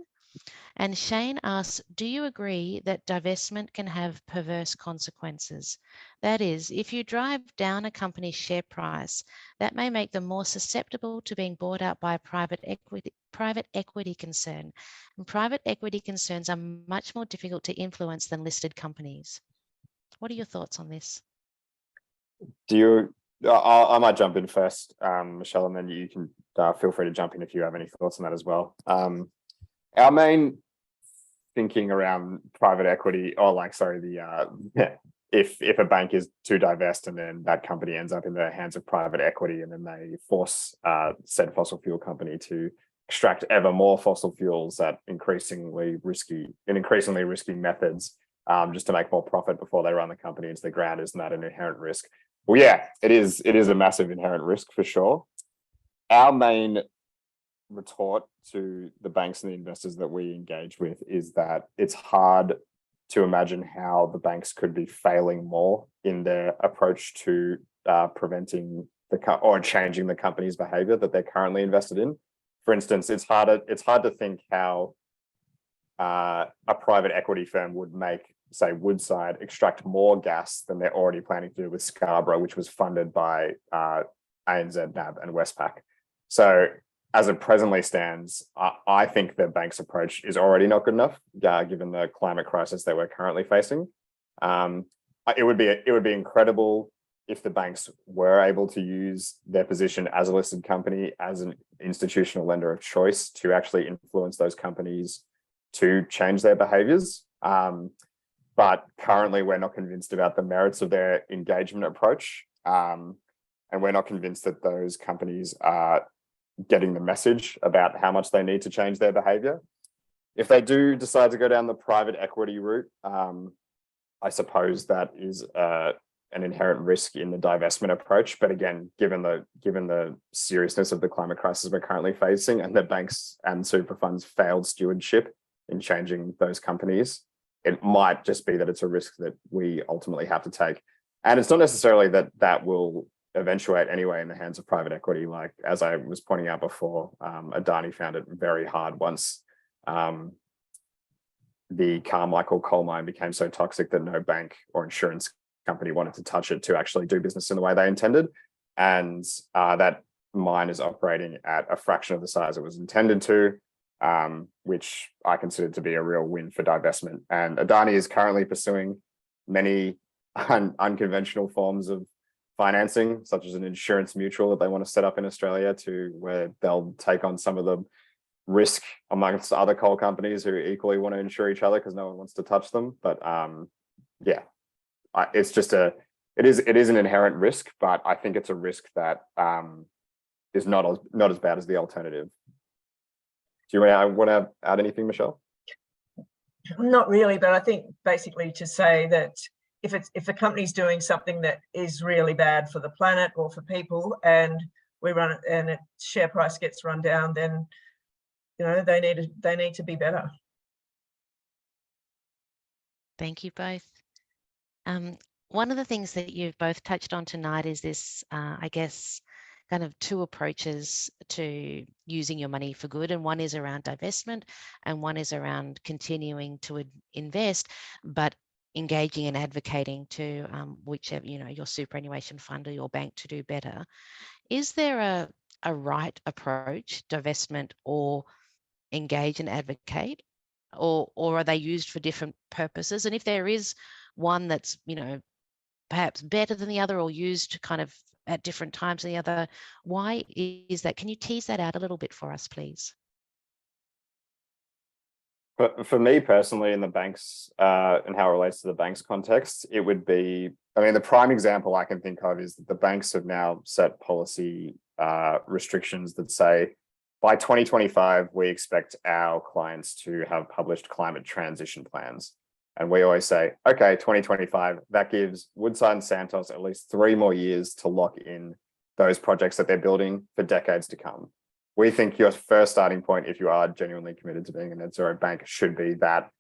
And Shane asks, do you agree that divestment can have perverse consequences? That is, if you drive down a company's share price, that may make them more susceptible to being bought out by a private equity concern. And private equity concerns are much more difficult to influence than listed companies. What are your thoughts on this? I might jump in first, Michelle, and then you can feel free to jump in if you have any thoughts on that as well. Our main thinking around private equity, if a bank is to divest and then that company ends up in the hands of private equity and then they force said fossil fuel company to extract ever more fossil fuels at increasingly risky methods, just to make more profit before they run the company into the ground, isn't that an inherent risk? Well, yeah, it is a massive inherent risk for sure. Our main retort to the banks and the investors that we engage with is that it's hard to imagine how the banks could be failing more in their approach to preventing or changing the company's behavior that they're currently invested in. For instance, it's hard to think how a private equity firm would make, say, Woodside extract more gas than they're already planning to do with Scarborough, which was funded by ANZ, NAB and Westpac. So as it presently stands, I think the bank's approach is already not good enough, given the climate crisis that we're currently facing. It would be incredible if the banks were able to use their position as a listed company, as an institutional lender of choice, to actually influence those companies to change their behaviors. But currently, we're not convinced about the merits of their engagement approach. And we're not convinced that those companies are getting the message about how much they need to change their behavior. If they do decide to go down the private equity route, I suppose that is an inherent risk in the divestment approach. But again, given the seriousness of the climate crisis we're currently facing and the banks and super funds failed stewardship in changing those companies, it might just be that it's a risk that we ultimately have to take. And it's not necessarily that will eventuate anyway in the hands of private equity. Like, as I was pointing out before, Adani found it very hard once the Carmichael coal mine became so toxic that no bank or insurance company wanted to touch it to actually do business in the way they intended. And that mine is operating at a fraction of the size it was intended to, which I consider to be a real win for divestment. And Adani is currently pursuing many unconventional forms of financing, such as an insurance mutual that they want to set up in Australia, to where they'll take on some of the risk amongst other coal companies who equally want to insure each other because no one wants to touch them. But it's just it is an inherent risk, but I think it's a risk that is not as bad as the alternative. Do you want to add anything, Michelle? Not really, but I think basically to say that if a company's doing something that is really bad for the planet or for people, and we run it and its share price gets run down, then they need to be better. Thank you both. One of the things that you've both touched on tonight is this, I guess, kind of two approaches to using your money for good. And one is around divestment and one is around continuing to invest, but engaging and advocating to whichever, your superannuation fund or your bank to do better. Is there a right approach, divestment or engage and advocate? or are they used for different purposes? And if there is one that's, you know, perhaps better than the other or used kind of at different times than the other, why is that? Can you tease that out a little bit for us, please? But for me personally, in the banks and how it relates to the banks context, it would be, I mean, the prime example I can think of is that the banks have now set policy restrictions that say by 2025, we expect our clients to have published climate transition plans. And we always say, okay, 2025, that gives Woodside and Santos at least 3 more years to lock in those projects that they're building for decades to come. We think your first starting point, if you are genuinely committed to being a net zero bank, should be that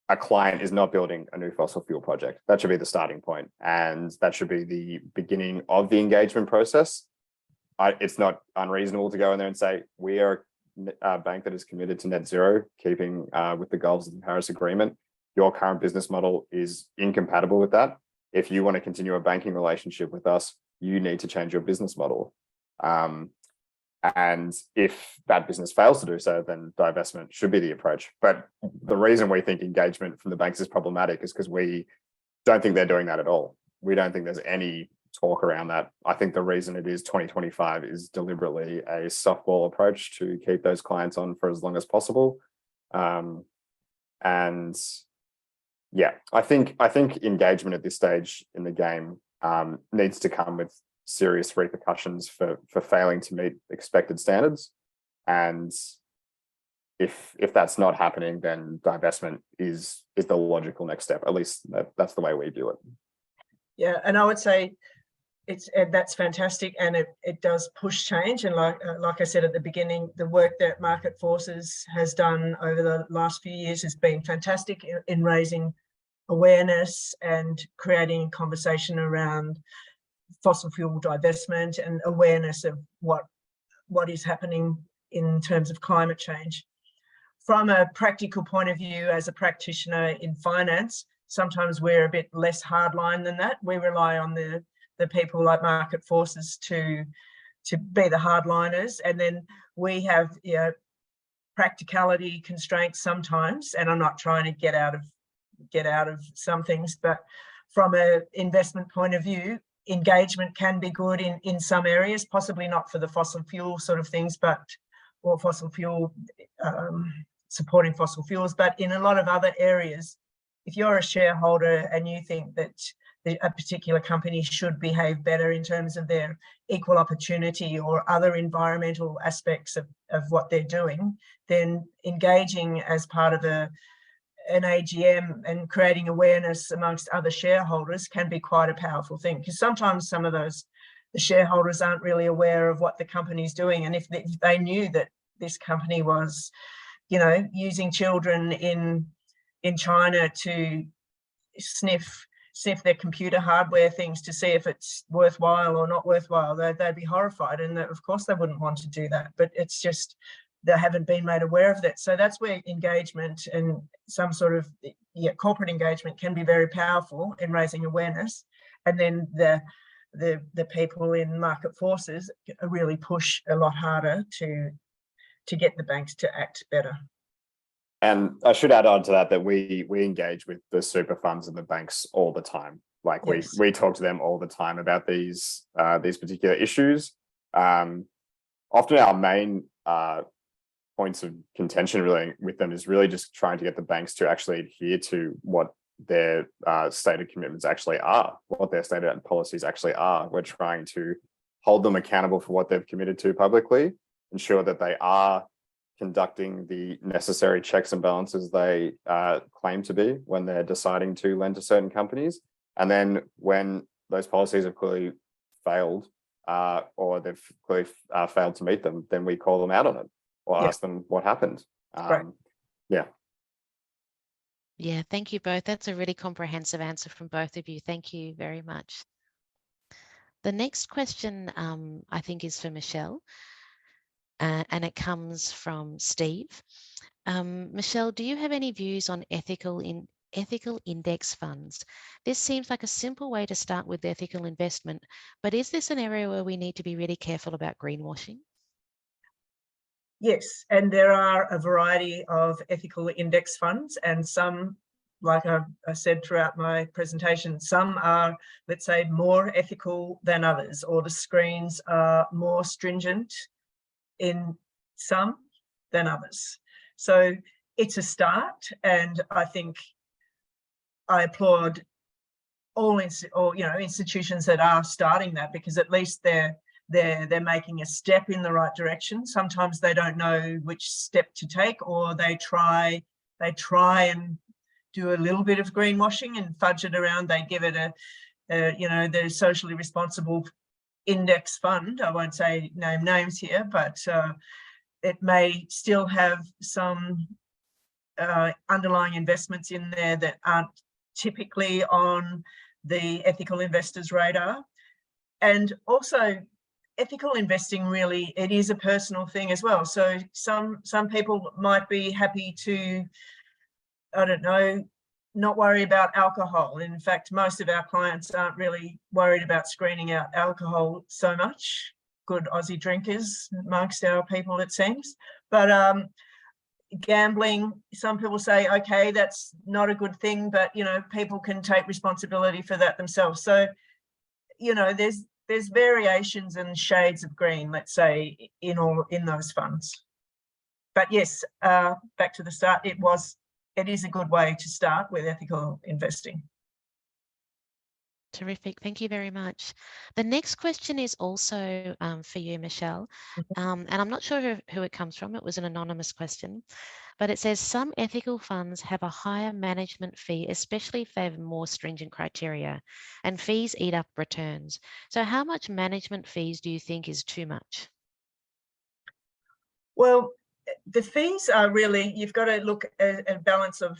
a client is not building a new fossil fuel project. That should be the starting point, and that should be the beginning of the engagement process. It's not unreasonable to go in there and say, we are a bank that is committed to net zero, keeping with the goals of the Paris Agreement. Your current business model is incompatible with that. If you want to continue a banking relationship with us, you need to change your business model. And if that business fails to do so, then divestment should be the approach. But the reason we think engagement from the banks is problematic is because we don't think they're doing that at all. We don't think there's any talk around that. I think the reason it is 2025 is deliberately a softball approach to keep those clients on for as long as possible. And yeah, I think engagement at this stage in the game needs to come with serious repercussions for failing to meet expected standards. And if that's not happening, then divestment is the logical next step. At least that's the way we view it. Yeah, and I would say that's fantastic, and it does push change. And like I said at the beginning, the work that Market Forces has done over the last few years has been fantastic in raising awareness and creating conversation around fossil fuel divestment and awareness of what is happening in terms of climate change. From a practical point of view, as a practitioner in finance, sometimes we're a bit less hardline than that. We rely on the people like Market Forces to be the hardliners, and then we have, you know, practicality constraints sometimes. And I'm not trying to get out of some things, but from an investment point of view, engagement can be good in some areas, possibly not for the fossil fuel sort of things, or fossil fuel, supporting fossil fuels, but in a lot of other areas, if you're a shareholder and you think that a particular company should behave better in terms of their equal opportunity or other environmental aspects of what they're doing, then engaging as part of an AGM and creating awareness amongst other shareholders can be quite a powerful thing, because sometimes some of the shareholders aren't really aware of what the company's doing. And if they knew that this company was, you know, using children in China to sniff their computer hardware things to see if it's worthwhile or not worthwhile, they'd be horrified. And of course they wouldn't want to do that, but it's just they haven't been made aware of that. So that's where engagement and some sort of corporate engagement can be very powerful in raising awareness. And then the people in Market Forces really push a lot harder to get the banks to act better. And I should add on to that we engage with the super funds and the banks all the time. Like yes. we talk to them all the time about these particular issues. Often our main points of contention really with them is really just trying to get the banks to actually adhere to what their stated commitments actually are, what their stated policies actually are. We're trying to hold them accountable for what they've committed to publicly, ensure that they are conducting the necessary checks and balances they claim to be when they're deciding to lend to certain companies. And then when those policies have clearly failed or they've clearly failed to meet them, then we call them out on it or ask them what happened. Right. Yeah. Yeah, thank you both. That's a really comprehensive answer from both of you. Thank you very much. The next question I think is for Michelle. And it comes from Steve. Michelle, do you have any views on ethical index funds? This seems like a simple way to start with ethical investment, but is this an area where we need to be really careful about greenwashing? Yes, and there are a variety of ethical index funds, and some, like I said throughout my presentation, some are, let's say, more ethical than others, or the screens are more stringent in some than others. So it's a start, and I think I applaud all institutions that are starting that, because at least they're making a step in the right direction. Sometimes they don't know which step to take, or they try and do a little bit of greenwashing and fudge it around. They give it the socially responsible index fund. I won't say name names here, but it may still have some underlying investments in there that aren't typically on the ethical investors' radar. And also, ethical investing, really, it is a personal thing as well. So some people might be happy to, I don't know, not worry about alcohol. In fact, most of our clients aren't really worried about screening out alcohol so much. Good Aussie drinkers amongst our people, it seems. But gambling, some people say, okay, that's not a good thing, but people can take responsibility for that themselves. So there's variations and shades of green, let's say, in those funds. But yes, back to the start, it is a good way to start with ethical investing. Terrific. Thank you very much. The next question is also for you, Michelle. And I'm not sure who it comes from. It was an anonymous question, but it says some ethical funds have a higher management fee, especially if they have more stringent criteria, and fees eat up returns. So how much management fees do you think is too much? Well, the fees are really, you've got to look at a balance of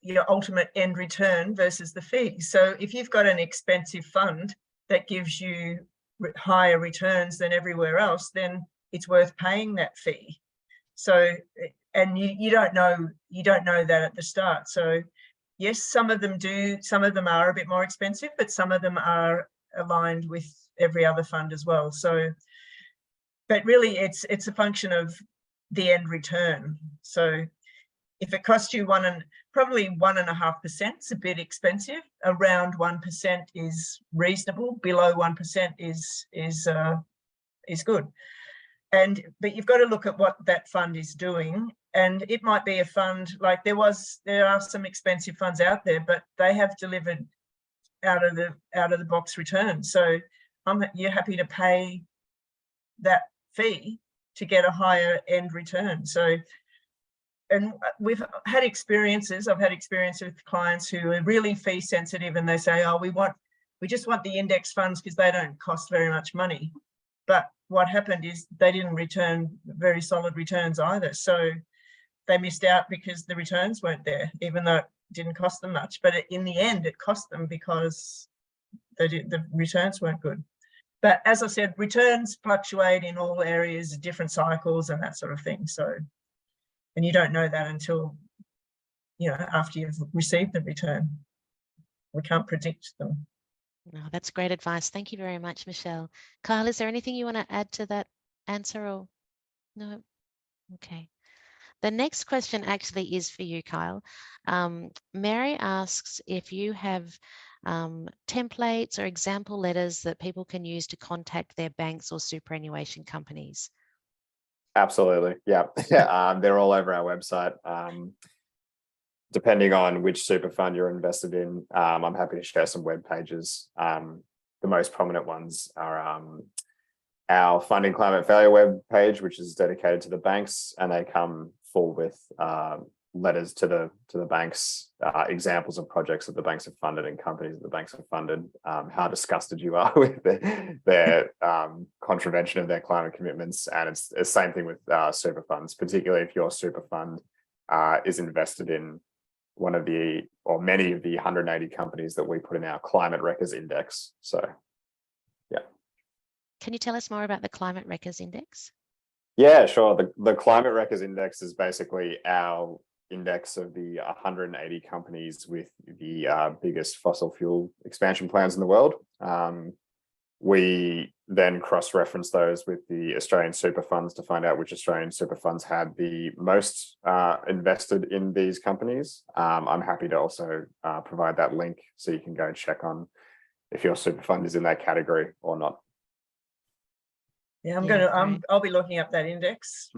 your ultimate end return versus the fees. So if you've got an expensive fund that gives you higher returns than everywhere else, then it's worth paying that fee. So, and you don't know that at the start. So yes, some of them are a bit more expensive, but some of them are aligned with every other fund as well. So, but really it's a function of the end return. So if it costs you probably 1.5% is a bit expensive. Around 1% is reasonable. Below 1% is good. But you've got to look at what that fund is doing. And it might be a fund like there are some expensive funds out there, but they have delivered out of the box returns. So you're happy to pay that fee to get a higher end return. So, and I've had experience with clients who are really fee sensitive, and they say, oh, we just want the index funds because they don't cost very much money. But what happened is they didn't return very solid returns either. So they missed out because the returns weren't there, even though it didn't cost them much. But in the end, it cost them because the returns weren't good. But as I said, returns fluctuate in all areas, different cycles and that sort of thing. So, and you don't know that until, after you've received the return. We can't predict them. No, that's great advice. Thank you very much, Michelle. Kyle, is there anything you want to add to that answer or no? Okay. The next question actually is for you, Kyle. Mary asks if you have templates or example letters that people can use to contact their banks or superannuation companies. Absolutely. Yeah. They're all over our website. Depending on which super fund you're invested in, I'm happy to share some web pages. The most prominent ones are our Funding Climate Failure web page, which is dedicated to the banks, and they come full with letters to the banks, examples of projects that the banks have funded and companies that the banks have funded, how disgusted you are with their contravention of their climate commitments. And it's the same thing with super funds, particularly if your super fund is invested in one of the, or many of the 180 companies that we put in our Climate Wreckers Index. So, yeah. Can you tell us more about the Climate Wreckers Index? Yeah, sure. The Climate Wreckers Index is basically our index of the 180 companies with the biggest fossil fuel expansion plans in the world. We then cross-reference those with the Australian super funds to find out which Australian super funds had the most invested in these companies. I'm happy to also provide that link so you can go check on if your super fund is in that category or not. Yeah, great. I'll be looking up that index.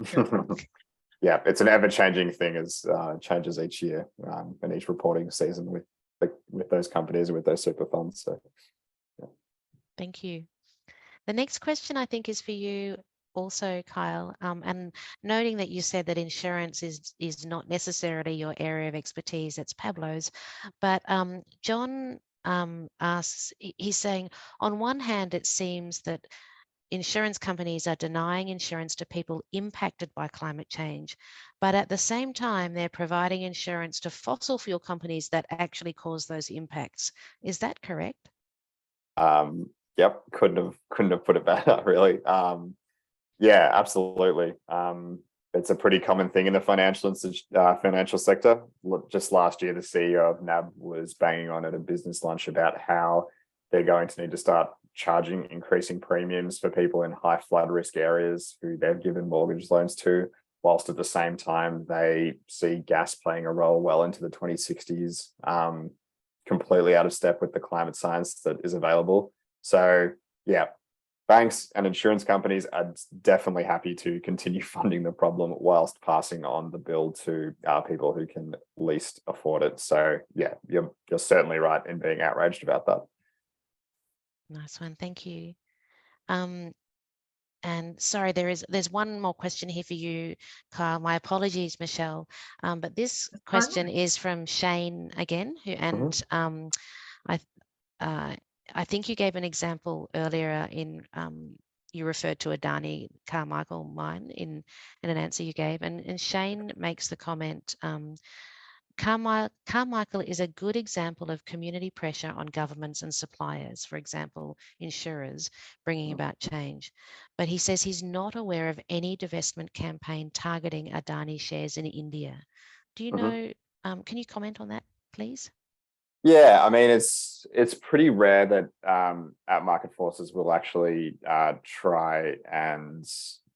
Yeah, it's an ever-changing thing as changes each year and each reporting season with those companies and with those super funds. So, yeah. Thank you. The next question I think is for you also, Kyle, and noting that you said that insurance is not necessarily your area of expertise, it's Pablo's, but John asks, he's saying, on one hand, it seems that insurance companies are denying insurance to people impacted by climate change, but at the same time, they're providing insurance to fossil fuel companies that actually cause those impacts. Is that correct? Yep, couldn't have put it better, really. Yeah, absolutely. It's a pretty common thing in the financial sector. Just last year, the CEO of NAB was banging on at a business lunch about how they're going to need to start charging increasing premiums for people in high flood risk areas who they've given mortgage loans to, whilst at the same time they see gas playing a role well into the 2060s, completely out of step with the climate science that is available. So yeah, banks and insurance companies are definitely happy to continue funding the problem whilst passing on the bill to people who can least afford it. So yeah, you're certainly right in being outraged about that. Nice one, thank you. And sorry, there's one more question here for you, Kyle. My apologies, Michelle. But this question is from Shane again, who I think you gave an example earlier in you referred to Adani Carmichael mine in an answer you gave, and Shane makes the comment. Carmichael is a good example of community pressure on governments and suppliers, for example, insurers, bringing about change. But he says he's not aware of any divestment campaign targeting Adani shares in India. Do you know, can you comment on that, please? Yeah, I mean, it's pretty rare that at Market Forces we'll actually try and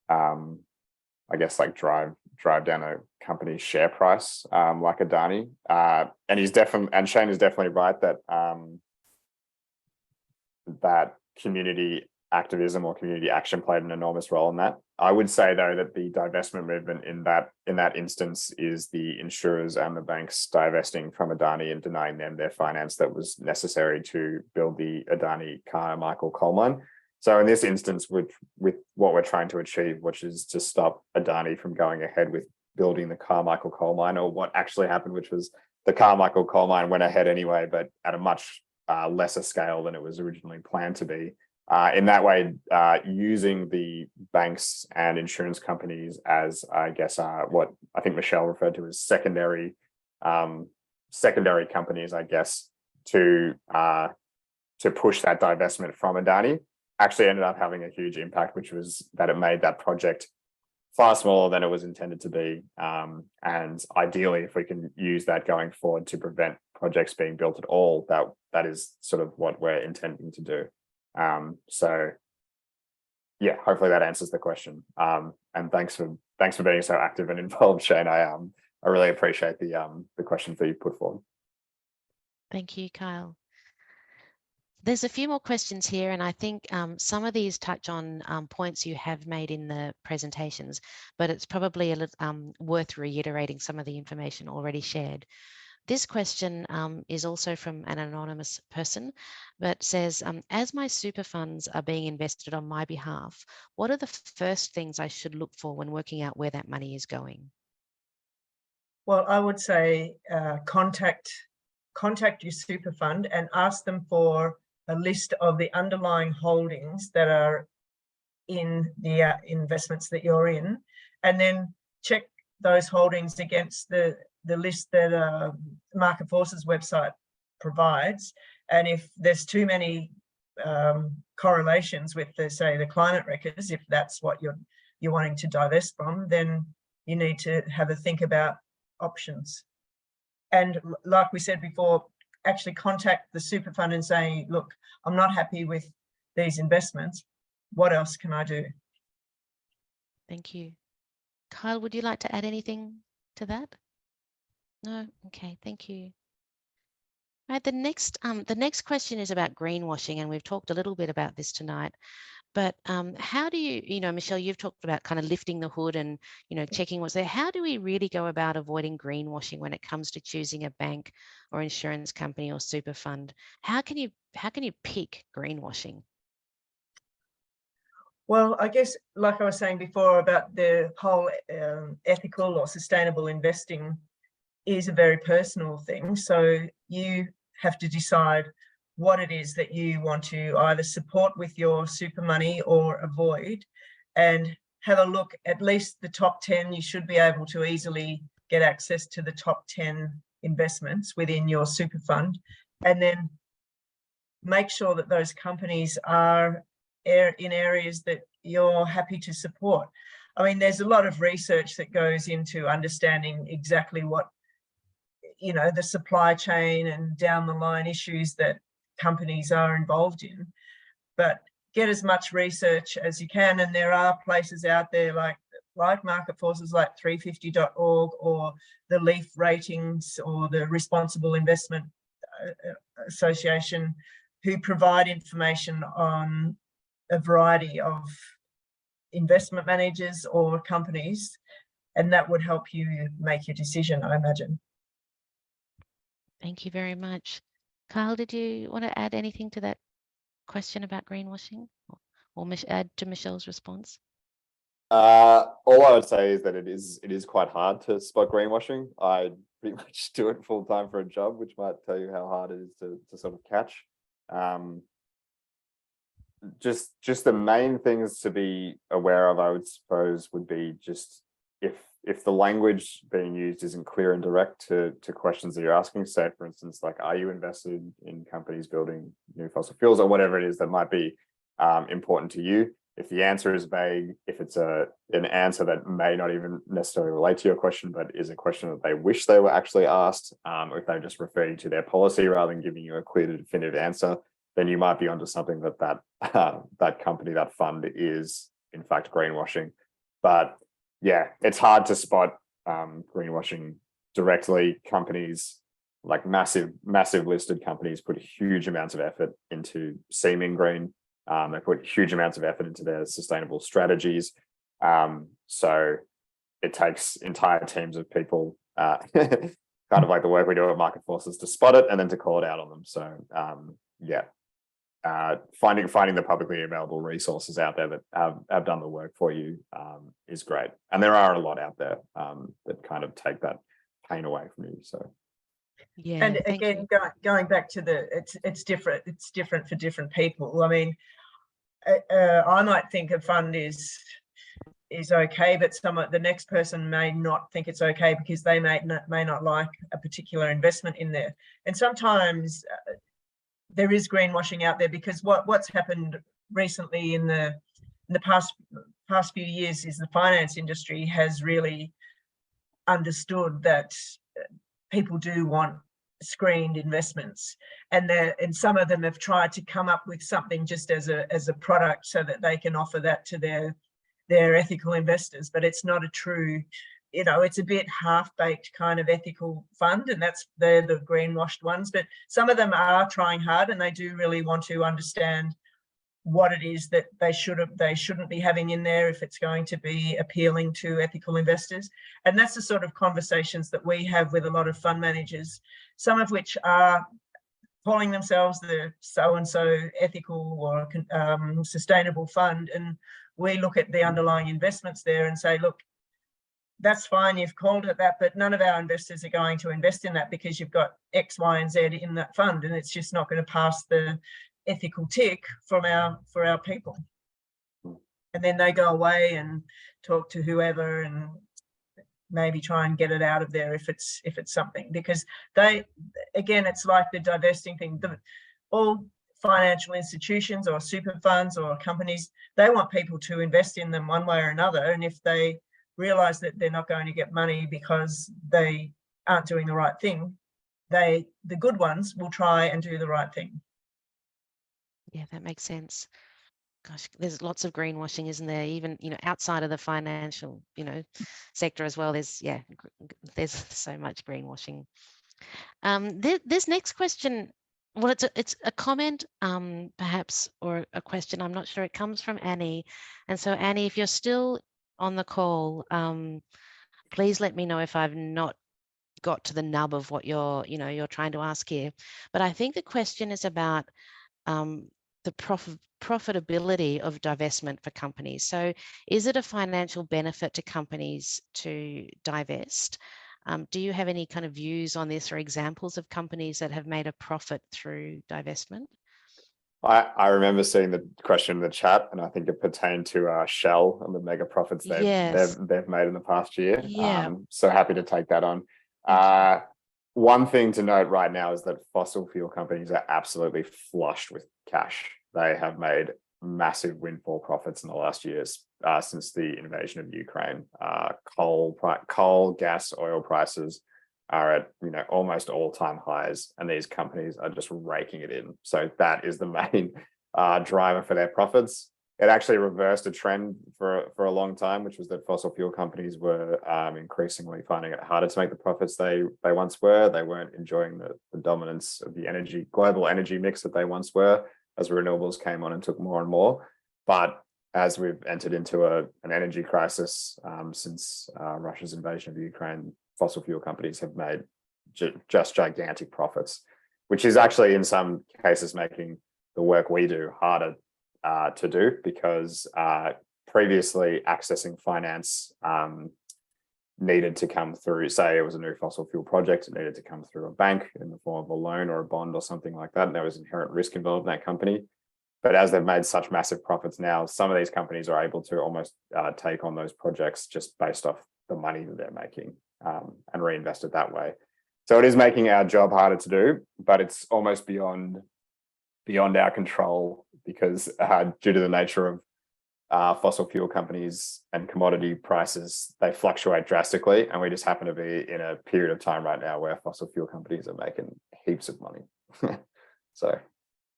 I guess like drive down a company's share price like Adani. And Shane is definitely right that that community activism or community action played an enormous role in that. I would say though that the divestment movement in that instance is the insurers and the banks divesting from Adani and denying them their finance that was necessary to build the Adani Carmichael coal mine. So in this instance, with what we're trying to achieve, which is to stop Adani from going ahead with building the Carmichael coal mine, or what actually happened, which was the Carmichael coal mine went ahead anyway, but at a much lesser scale than it was originally planned to be. In that way, using the banks and insurance companies as, I guess, what I think Michelle referred to as secondary companies, I guess, to push that divestment from Adani, actually ended up having a huge impact, which was that it made that project far smaller than it was intended to be. And ideally, if we can use that going forward to prevent projects being built at all, that is sort of what we're intending to do. So yeah, hopefully that answers the question. And thanks for being so active and involved, Shane. I really appreciate the questions that you put forward. Thank you, Kyle. There's a few more questions here, and I think some of these touch on points you have made in the presentations, but it's probably a little, worth reiterating some of the information already shared. This question is also from an anonymous person, but says, as my super funds are being invested on my behalf, what are the first things I should look for when working out where that money is going? Well, I would say contact your super fund and ask them for a list of the underlying holdings that are in the investments that you're in, and then check those holdings against the list that Market Forces website provides. And if there's too many correlations with the climate records, if that's what you're wanting to divest from, then you need to have a think about options. And like we said before, actually contact the super fund and say, look, I'm not happy with these investments. what else can I do? Thank you. Kyle, would you like to add anything to that? No? Okay, thank you. All right, the next question is about greenwashing, and we've talked a little bit about this tonight. But how do you know, Michelle, you've talked about kind of lifting the hood and, checking what's there. How do we really go about avoiding greenwashing when it comes to choosing a bank or insurance company or super fund? How can you pick greenwashing? Well, I guess, like I was saying before about the whole ethical or sustainable investing is a very personal thing. So you have to decide what it is that you want to either support with your super money or avoid, and have a look at least the top 10. You should be able to easily get access to the top 10 investments within your super fund, and then make sure that those companies are in areas that you're happy to support. I mean, there's a lot of research that goes into understanding exactly what, the supply chain and down the line issues that companies are involved in, but get as much research as you can. And there are places out there like market forces like 350.org or the Leaf ratings or the Responsible Investment Association, who provide information on a variety of investment managers or companies, and that would help you make your decision, I imagine. Thank you very much. Kyle, did you want to add anything to that question about greenwashing, or add to Michelle's response? All I would say is that it is quite hard to spot greenwashing. I pretty much do it full time for a job, which might tell you how hard it is to sort of catch. Just the main things to be aware of, I would suppose, would be just if the language being used isn't clear and direct to questions that you're asking. Say, for instance, like, are you invested in companies building new fossil fuels, or whatever it is that might be important to you. If the answer is vague, if it's an answer that may not even necessarily relate to your question, but is a question that they wish they were actually asked, or if they just refer you to their policy rather than giving you a clear, definitive answer, then you might be onto something that company, that fund, is in fact greenwashing. But yeah, it's hard to spot greenwashing directly. Companies like massive listed companies put huge amounts of effort into seeming green. They put huge amounts of effort into their sustainable strategies. So it takes entire teams of people, kind of like the work we do at Market Forces, to spot it and then to call it out on them. So finding the publicly available resources out there that have done the work for you is great. And there are a lot out there that kind of take that pain away from you. So. Yeah, and again, going back to it's different. It's different for different people. I mean, I might think a fund is okay, but the next person may not think it's okay because they may not like a particular investment in there. And sometimes there is greenwashing out there, because what's happened recently in the past few years is the finance industry has really understood that people do want screened investments, and some of them have tried to come up with something just as a product so that they can offer that to their ethical investors. But it's not a true, it's a bit half-baked kind of ethical fund, and they're the greenwashed ones. But some of them are trying hard, and they do really want to understand what it is that they shouldn't be having in there if it's going to be appealing to ethical investors. And that's the sort of conversations that we have with a lot of fund managers, some of which are calling themselves the so-and-so ethical or sustainable fund. And we look at the underlying investments there and say, look, that's fine, you've called it that, but none of our investors are going to invest in that because you've got X, Y, and Z in that fund, and it's just not going to pass the ethical tick for our people. And then they go away and talk to whoever and maybe try and get it out of there if it's something, because it's like the divesting thing. All financial institutions or super funds or companies, they want people to invest in them one way or another, and if they realize that they're not going to get money because they aren't doing the right thing, the good ones will try and do the right thing. Yeah, that makes sense. gosh, there's lots of greenwashing, isn't there? Even, outside of the financial, sector as well. There's so much greenwashing. This next question, well, it's a comment, perhaps, or a question. I'm not sure. It comes from Annie, and so Annie, if you're still on the call, please let me know if I've not got to the nub of what you're trying to ask here. But I think the question is about the profitability of divestment for companies. So is it a financial benefit to companies to divest? Do you have any kind of views on this or examples of companies that have made a profit through divestment? I remember seeing the question in the chat, and I think it pertained to Shell and the mega profits they've made in the past year. Yeah. So happy to take that on. One thing to note right now is that fossil fuel companies are absolutely flushed with cash. They have made massive windfall profits in the last years since the invasion of Ukraine. Coal, gas, oil prices are at almost all-time highs, and these companies are just raking it in. So that is the main driver for their profits. It actually reversed a trend for a long time, which was that fossil fuel companies were increasingly finding it harder to make the profits they once were. They weren't enjoying the dominance of the global energy mix that they once were, as renewables came on and took more and more. But as we've entered into an energy crisis since Russia's invasion of Ukraine, fossil fuel companies have made just gigantic profits, which is actually in some cases making the work we do harder to do, because previously accessing finance needed to come through, say it was a new fossil fuel project, it needed to come through a bank in the form of a loan or a bond or something like that, and there was inherent risk involved in that company. But as they've made such massive profits now, some of these companies are able to almost take on those projects just based off the money that they're making and reinvest it that way. So it is making our job harder to do, but it's almost beyond our control, because due to the nature of fossil fuel companies and commodity prices, they fluctuate drastically, and we just happen to be in a period of time right now where fossil fuel companies are making heaps of money. So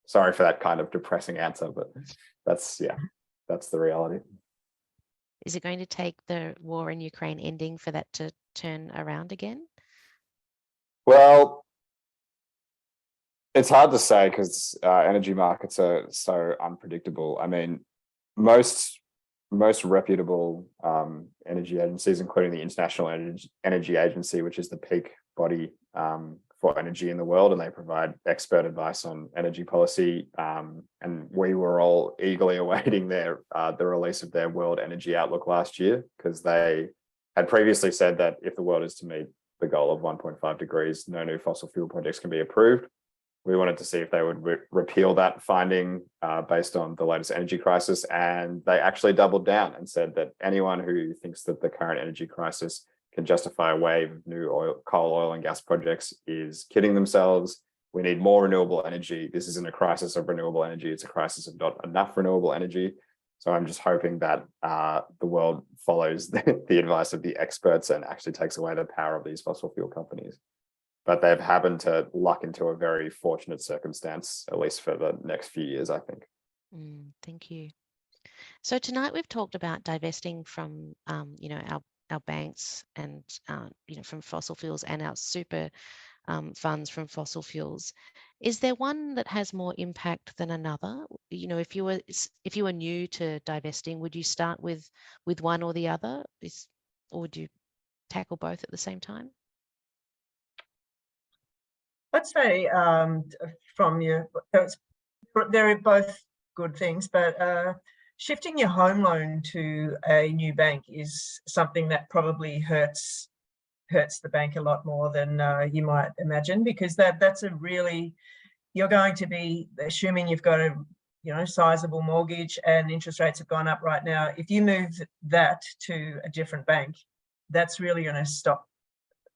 sorry for that kind of depressing answer, but that's the reality. Is it going to take the war in Ukraine ending for that to turn around again? Well, it's hard to say, because energy markets are so unpredictable. I mean, most reputable energy agencies, including the International Energy Agency, which is the peak body for energy in the world, and they provide expert advice on energy policy. And we were all eagerly awaiting the release of their World Energy Outlook last year, because they had previously said that if the world is to meet the goal of 1.5 degrees, no new fossil fuel projects can be approved. We wanted to see if they would repeal that finding based on the latest energy crisis, and they actually doubled down and said that anyone who thinks that the current energy crisis can justify a wave of new coal, oil and gas projects is kidding themselves. We need more renewable energy. This isn't a crisis of renewable energy, it's a crisis of not enough renewable energy. So I'm just hoping that the world follows the advice of the experts and actually takes away the power of these fossil fuel companies. But they've happened to luck into a very fortunate circumstance, at least for the next few years, I think. Thank you. So tonight we've talked about divesting from, our banks and, from fossil fuels, and our super funds from fossil fuels. Is there one that has more impact than another? If you were new to divesting, would you start with one or the other, or would you tackle both at the same time? I'd say they're both good things, but shifting your home loan to a new bank is something that probably hurts the bank a lot more than you might imagine, because that's you're going to be assuming you've got a sizable mortgage, and interest rates have gone up right now. If you move that to a different bank, that's really going to stop,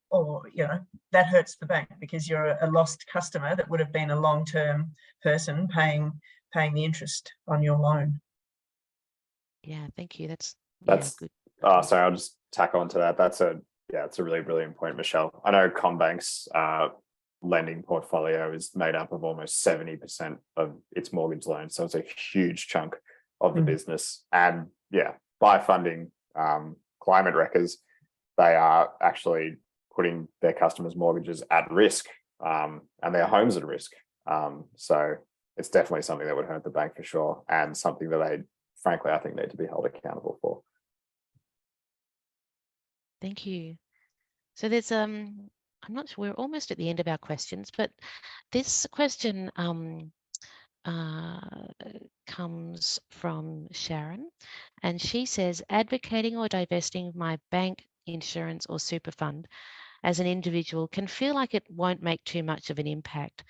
or that hurts the bank, because you're a lost customer that would have been a long-term person paying the interest on your loan. Yeah, thank you. That's good. Sorry, I'll just tack on to that. It's a really brilliant point, Michelle. I know CommBank's lending portfolio is made up of almost 70% of its mortgage loans, so it's a huge chunk of the business. And yeah, by funding climate wreckers, they are actually putting their customers' mortgages at risk and their homes at risk. So it's definitely something that would hurt the bank for sure, and something that they, frankly, I think need to be held accountable for. Thank you. So there's I'm not sure, we're almost at the end of our questions, but this question comes from Sharon, and she says, advocating or divesting my bank, insurance or super fund as an individual can feel like it won't make too much of an impact.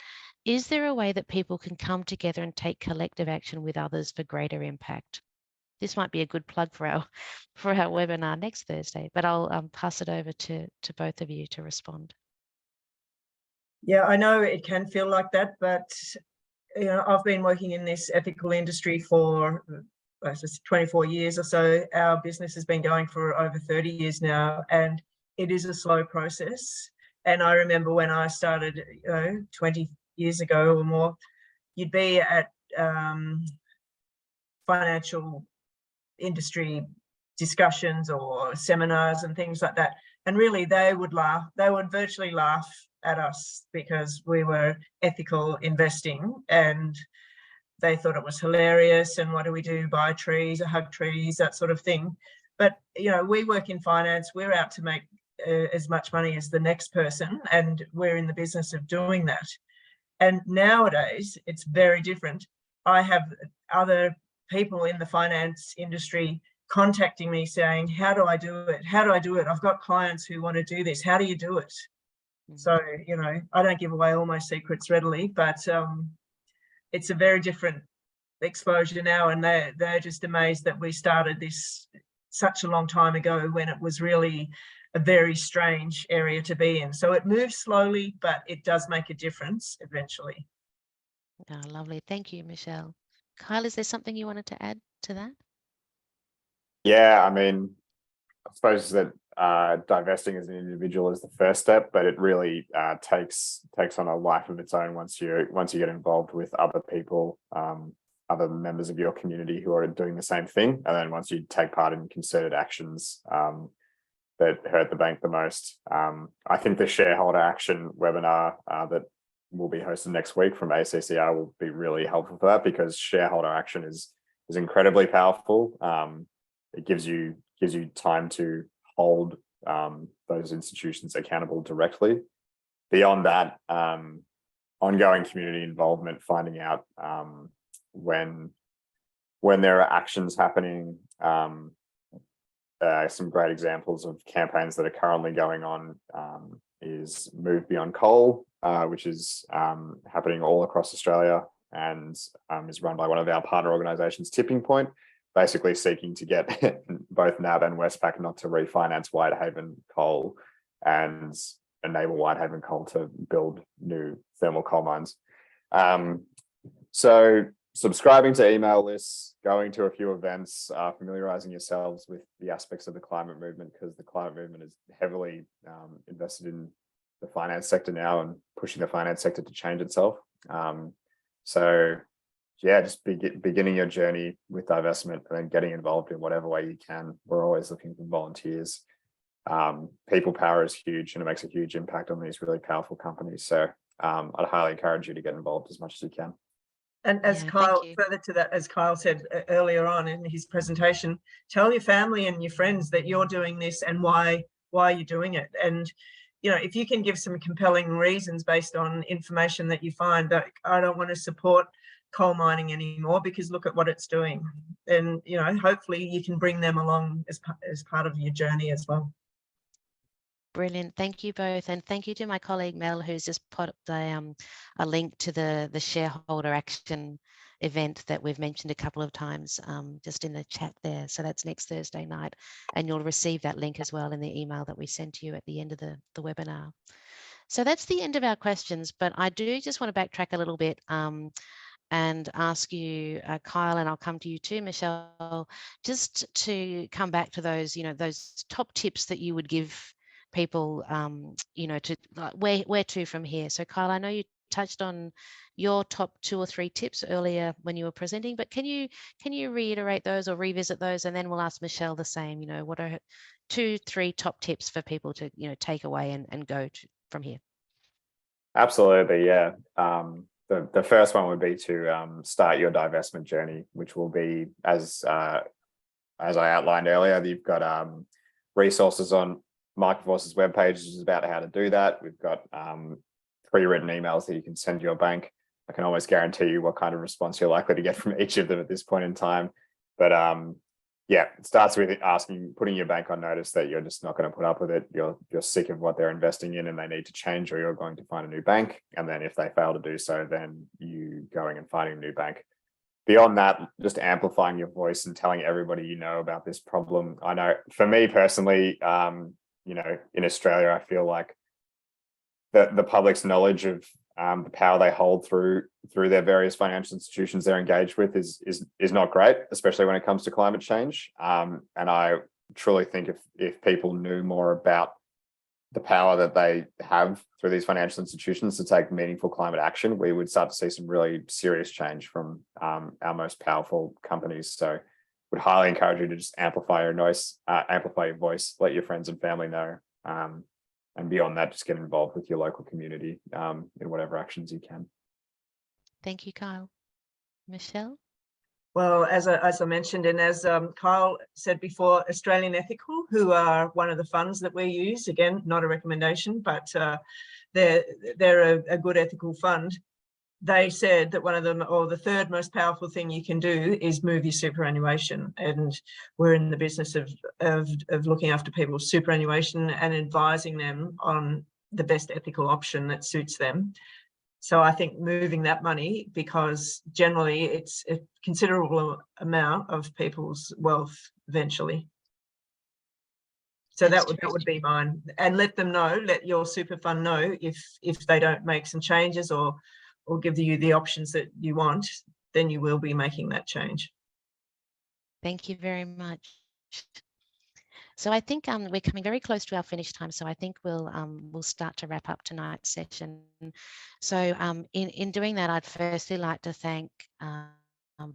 Is there a way that people can come together and take collective action with others for greater impact? This might be a good plug for our webinar next Thursday, but I'll pass it over to both of you to respond. Yeah, I know it can feel like that, but you know, I've been working in this ethical industry for 24 years or so. Our business has been going for over 30 years now, and it is a slow process. And I remember when I started, 20 years ago or more, you'd be at financial industry discussions or seminars and things like that. And really they would virtually laugh at us because we were ethical investing, and they thought it was hilarious. And what do we do? Buy trees or hug trees, that sort of thing. But, you know, we work in finance. We're out to make as much money as the next person, and we're in the business of doing that. And nowadays it's very different. I have other people in the finance industry contacting me saying, how do I do it? How do I do it? I've got clients who want to do this. How do you do it? So, you know, I don't give away all my secrets readily, but it's a very different exposure now. And they're just amazed that we started this such a long time ago when it was really a very strange area to be in. So it moves slowly, but it does make a difference eventually. Oh, lovely. Thank you, Michelle. Kyle, is there something you wanted to add to that? Yeah, I mean, I suppose that divesting as an individual is the first step, but it really takes on a life of its own once you get involved with other people, other members of your community who are doing the same thing, and then once you take part in concerted actions that hurt the bank the most. I think the shareholder action webinar that will be hosted next week from ACCR will be really helpful for that, because shareholder action is incredibly powerful. It gives you time to hold those institutions accountable directly. Beyond that, ongoing community involvement, finding out when there are actions happening. Some great examples of campaigns that are currently going on is Move Beyond Coal, which is happening all across Australia and is run by one of our partner organisations, Tipping Point, basically seeking to get both NAB and Westpac not to refinance Whitehaven Coal and enable Whitehaven Coal to build new thermal coal mines. So subscribing to email lists, going to a few events, familiarising yourselves with the aspects of the climate movement, because the climate movement is heavily invested in the finance sector now and pushing the finance sector to change itself. So yeah, just beginning your journey with divestment and then getting involved in whatever way you can. We're always looking for volunteers. People power is huge, and it makes a huge impact on these really powerful companies. So I'd highly encourage you to get involved as much as you can. And as Kyle, further to that, as Kyle said earlier on in his presentation, tell your family and your friends that you're doing this and why you're doing it. And, you know, if you can give some compelling reasons based on information that you find, that I don't want to support coal mining anymore because look at what it's doing. And, you know, hopefully you can bring them along as part of your journey as well. Brilliant. Thank you both. And thank you to my colleague Mel, who's just put a link to the shareholder action event that we've mentioned a couple of times just in the chat there. So that's next Thursday night. And you'll receive that link as well in the email that we sent to you at the end of the webinar. So that's the end of our questions, but I do just want to backtrack a little bit and ask you, Kyle, and I'll come to you too, Michelle, just to come back to those, you know, those top tips that you would give people, you know, to where to from here. So Kyle, I know you touched on your top 2 or 3 tips earlier when you were presenting, but can you reiterate those or revisit those, and then we'll ask Michelle the same. What are 2, 3 top tips for people to take away and go from here? Absolutely, yeah. The first one would be to start your divestment journey, which will be, as I outlined earlier, you've got resources on Market Forces webpage about how to do that. We've got pre-written emails that you can send your bank. I can almost guarantee you what kind of response you're likely to get from each of them at this point in time. But yeah, it starts with putting your bank on notice that you're just not going to put up with it. You're sick of what they're investing in and they need to change, or you're going to find a new bank. And then if they fail to do so, then you going and finding a new bank. Beyond that, just amplifying your voice and telling everybody you know about this problem. I know for me personally, in Australia, I feel like the public's knowledge of the power they hold through their various financial institutions they're engaged with is not great, especially when it comes to climate change. And I truly think if people knew more about the power that they have through these financial institutions to take meaningful climate action, we would start to see some really serious change from our most powerful companies. So would highly encourage you to just amplify your voice, let your friends and family know. And beyond that, just get involved with your local community in whatever actions you can. Thank you, Kyle. Michelle? Well, as I mentioned, and as Kyle said before, Australian Ethical, who are one of the funds that we use, again, not a recommendation, but they're a good ethical fund. They said that one of them, or the third most powerful thing you can do, is move your superannuation. And we're in the business of looking after people's superannuation and advising them on the best ethical option that suits them. So I think moving that money, because generally it's a considerable amount of people's wealth eventually. So that would be mine. And let them know, let your super fund know if they don't make some changes or give you the options that you want, then you will be making that change. Thank you very much. So I think we're coming very close to our finish time. So I think we'll start to wrap up tonight's session. So in doing that, I'd firstly like to thank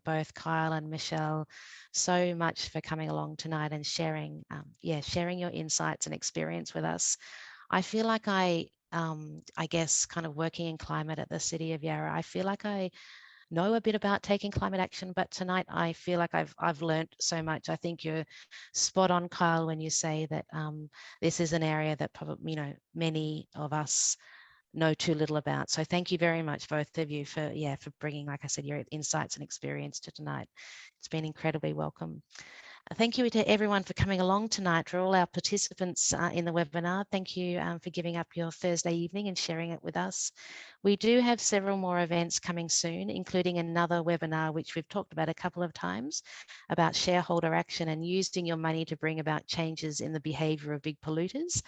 both Kyle and Michelle so much for coming along tonight and sharing your insights and experience with us. I feel like I guess kind of working in climate at the City of Yarra, I feel like I know a bit about taking climate action, but tonight I feel like I've learned so much. I think you're spot on, Kyle, when you say that this is an area that probably many of us know too little about. So thank you very much, both of you, for bringing, like I said, your insights and experience to tonight. It's been incredibly welcome. Thank you to everyone for coming along tonight, for all our participants in the webinar. Thank you for giving up your Thursday evening and sharing it with us. We do have several more events coming soon, including another webinar, which we've talked about a couple of times, about shareholder action and using your money to bring about changes in the behaviour of big polluters.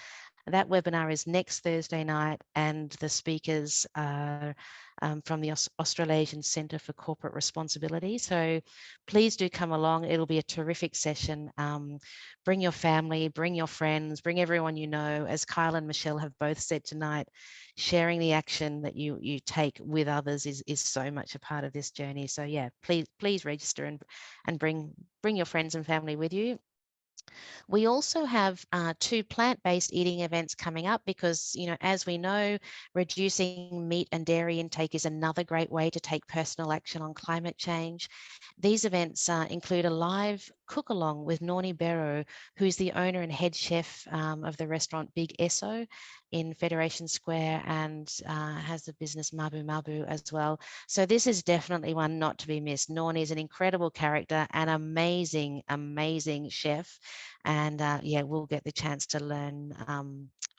That webinar is next Thursday night, and the speakers are from the Australasian Centre for Corporate Responsibility. So please do come along. It'll be a terrific session. Bring your family, bring your friends, bring everyone you know. As Kyle and Michelle have both said tonight, sharing the action that you take with others is so much a part of this journey. So yeah, please register and bring your friends and family with you. We also have 2 plant-based eating events coming up because, as we know, reducing meat and dairy intake is another great way to take personal action on climate change. These events include a live cook-along with Nornie Barrow, who's the owner and head chef of the restaurant Big Esso in Federation Square, and has the business Mabu Mabu as well. So this is definitely one not to be missed. Nornie is an incredible character, an amazing, amazing chef. And we'll get the chance to learn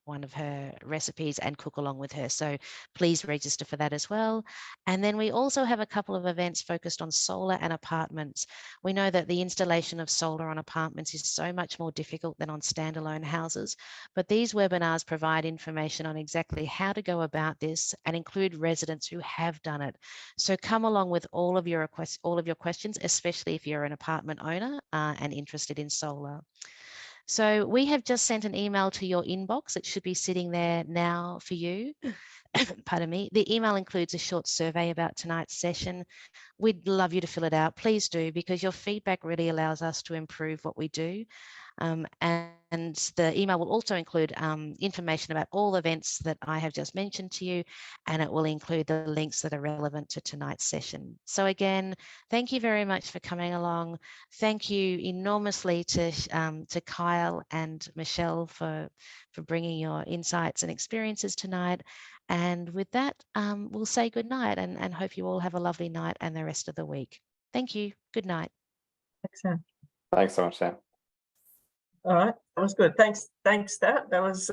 one of her recipes and cook along with her. So please register for that as well. And then we also have a couple of events focused on solar and apartments. We know that the installation of solar on apartments is so much more difficult than on standalone houses, but these webinars provide information on exactly how to go about this and include residents who have done it. So come along with all of your questions, especially if you're an apartment owner and interested in solar. So we have just sent an email to your inbox. It should be sitting there now for you. Pardon me. The email includes a short survey about tonight's session. We'd love you to fill it out. Please do, because your feedback really allows us to improve what we do. And the email will also include information about all events that I have just mentioned to you, and it will include the links that are relevant to tonight's session. So again, thank you very much for coming along. Thank you enormously to Kyle and Michelle for bringing your insights and experiences tonight. And with that, we'll say good night and hope you all have a lovely night and the rest of the week. Thank you. Good night. Thanks, Sam. Thanks so much, Sam. All right, that was good. Thanks, Stat. That was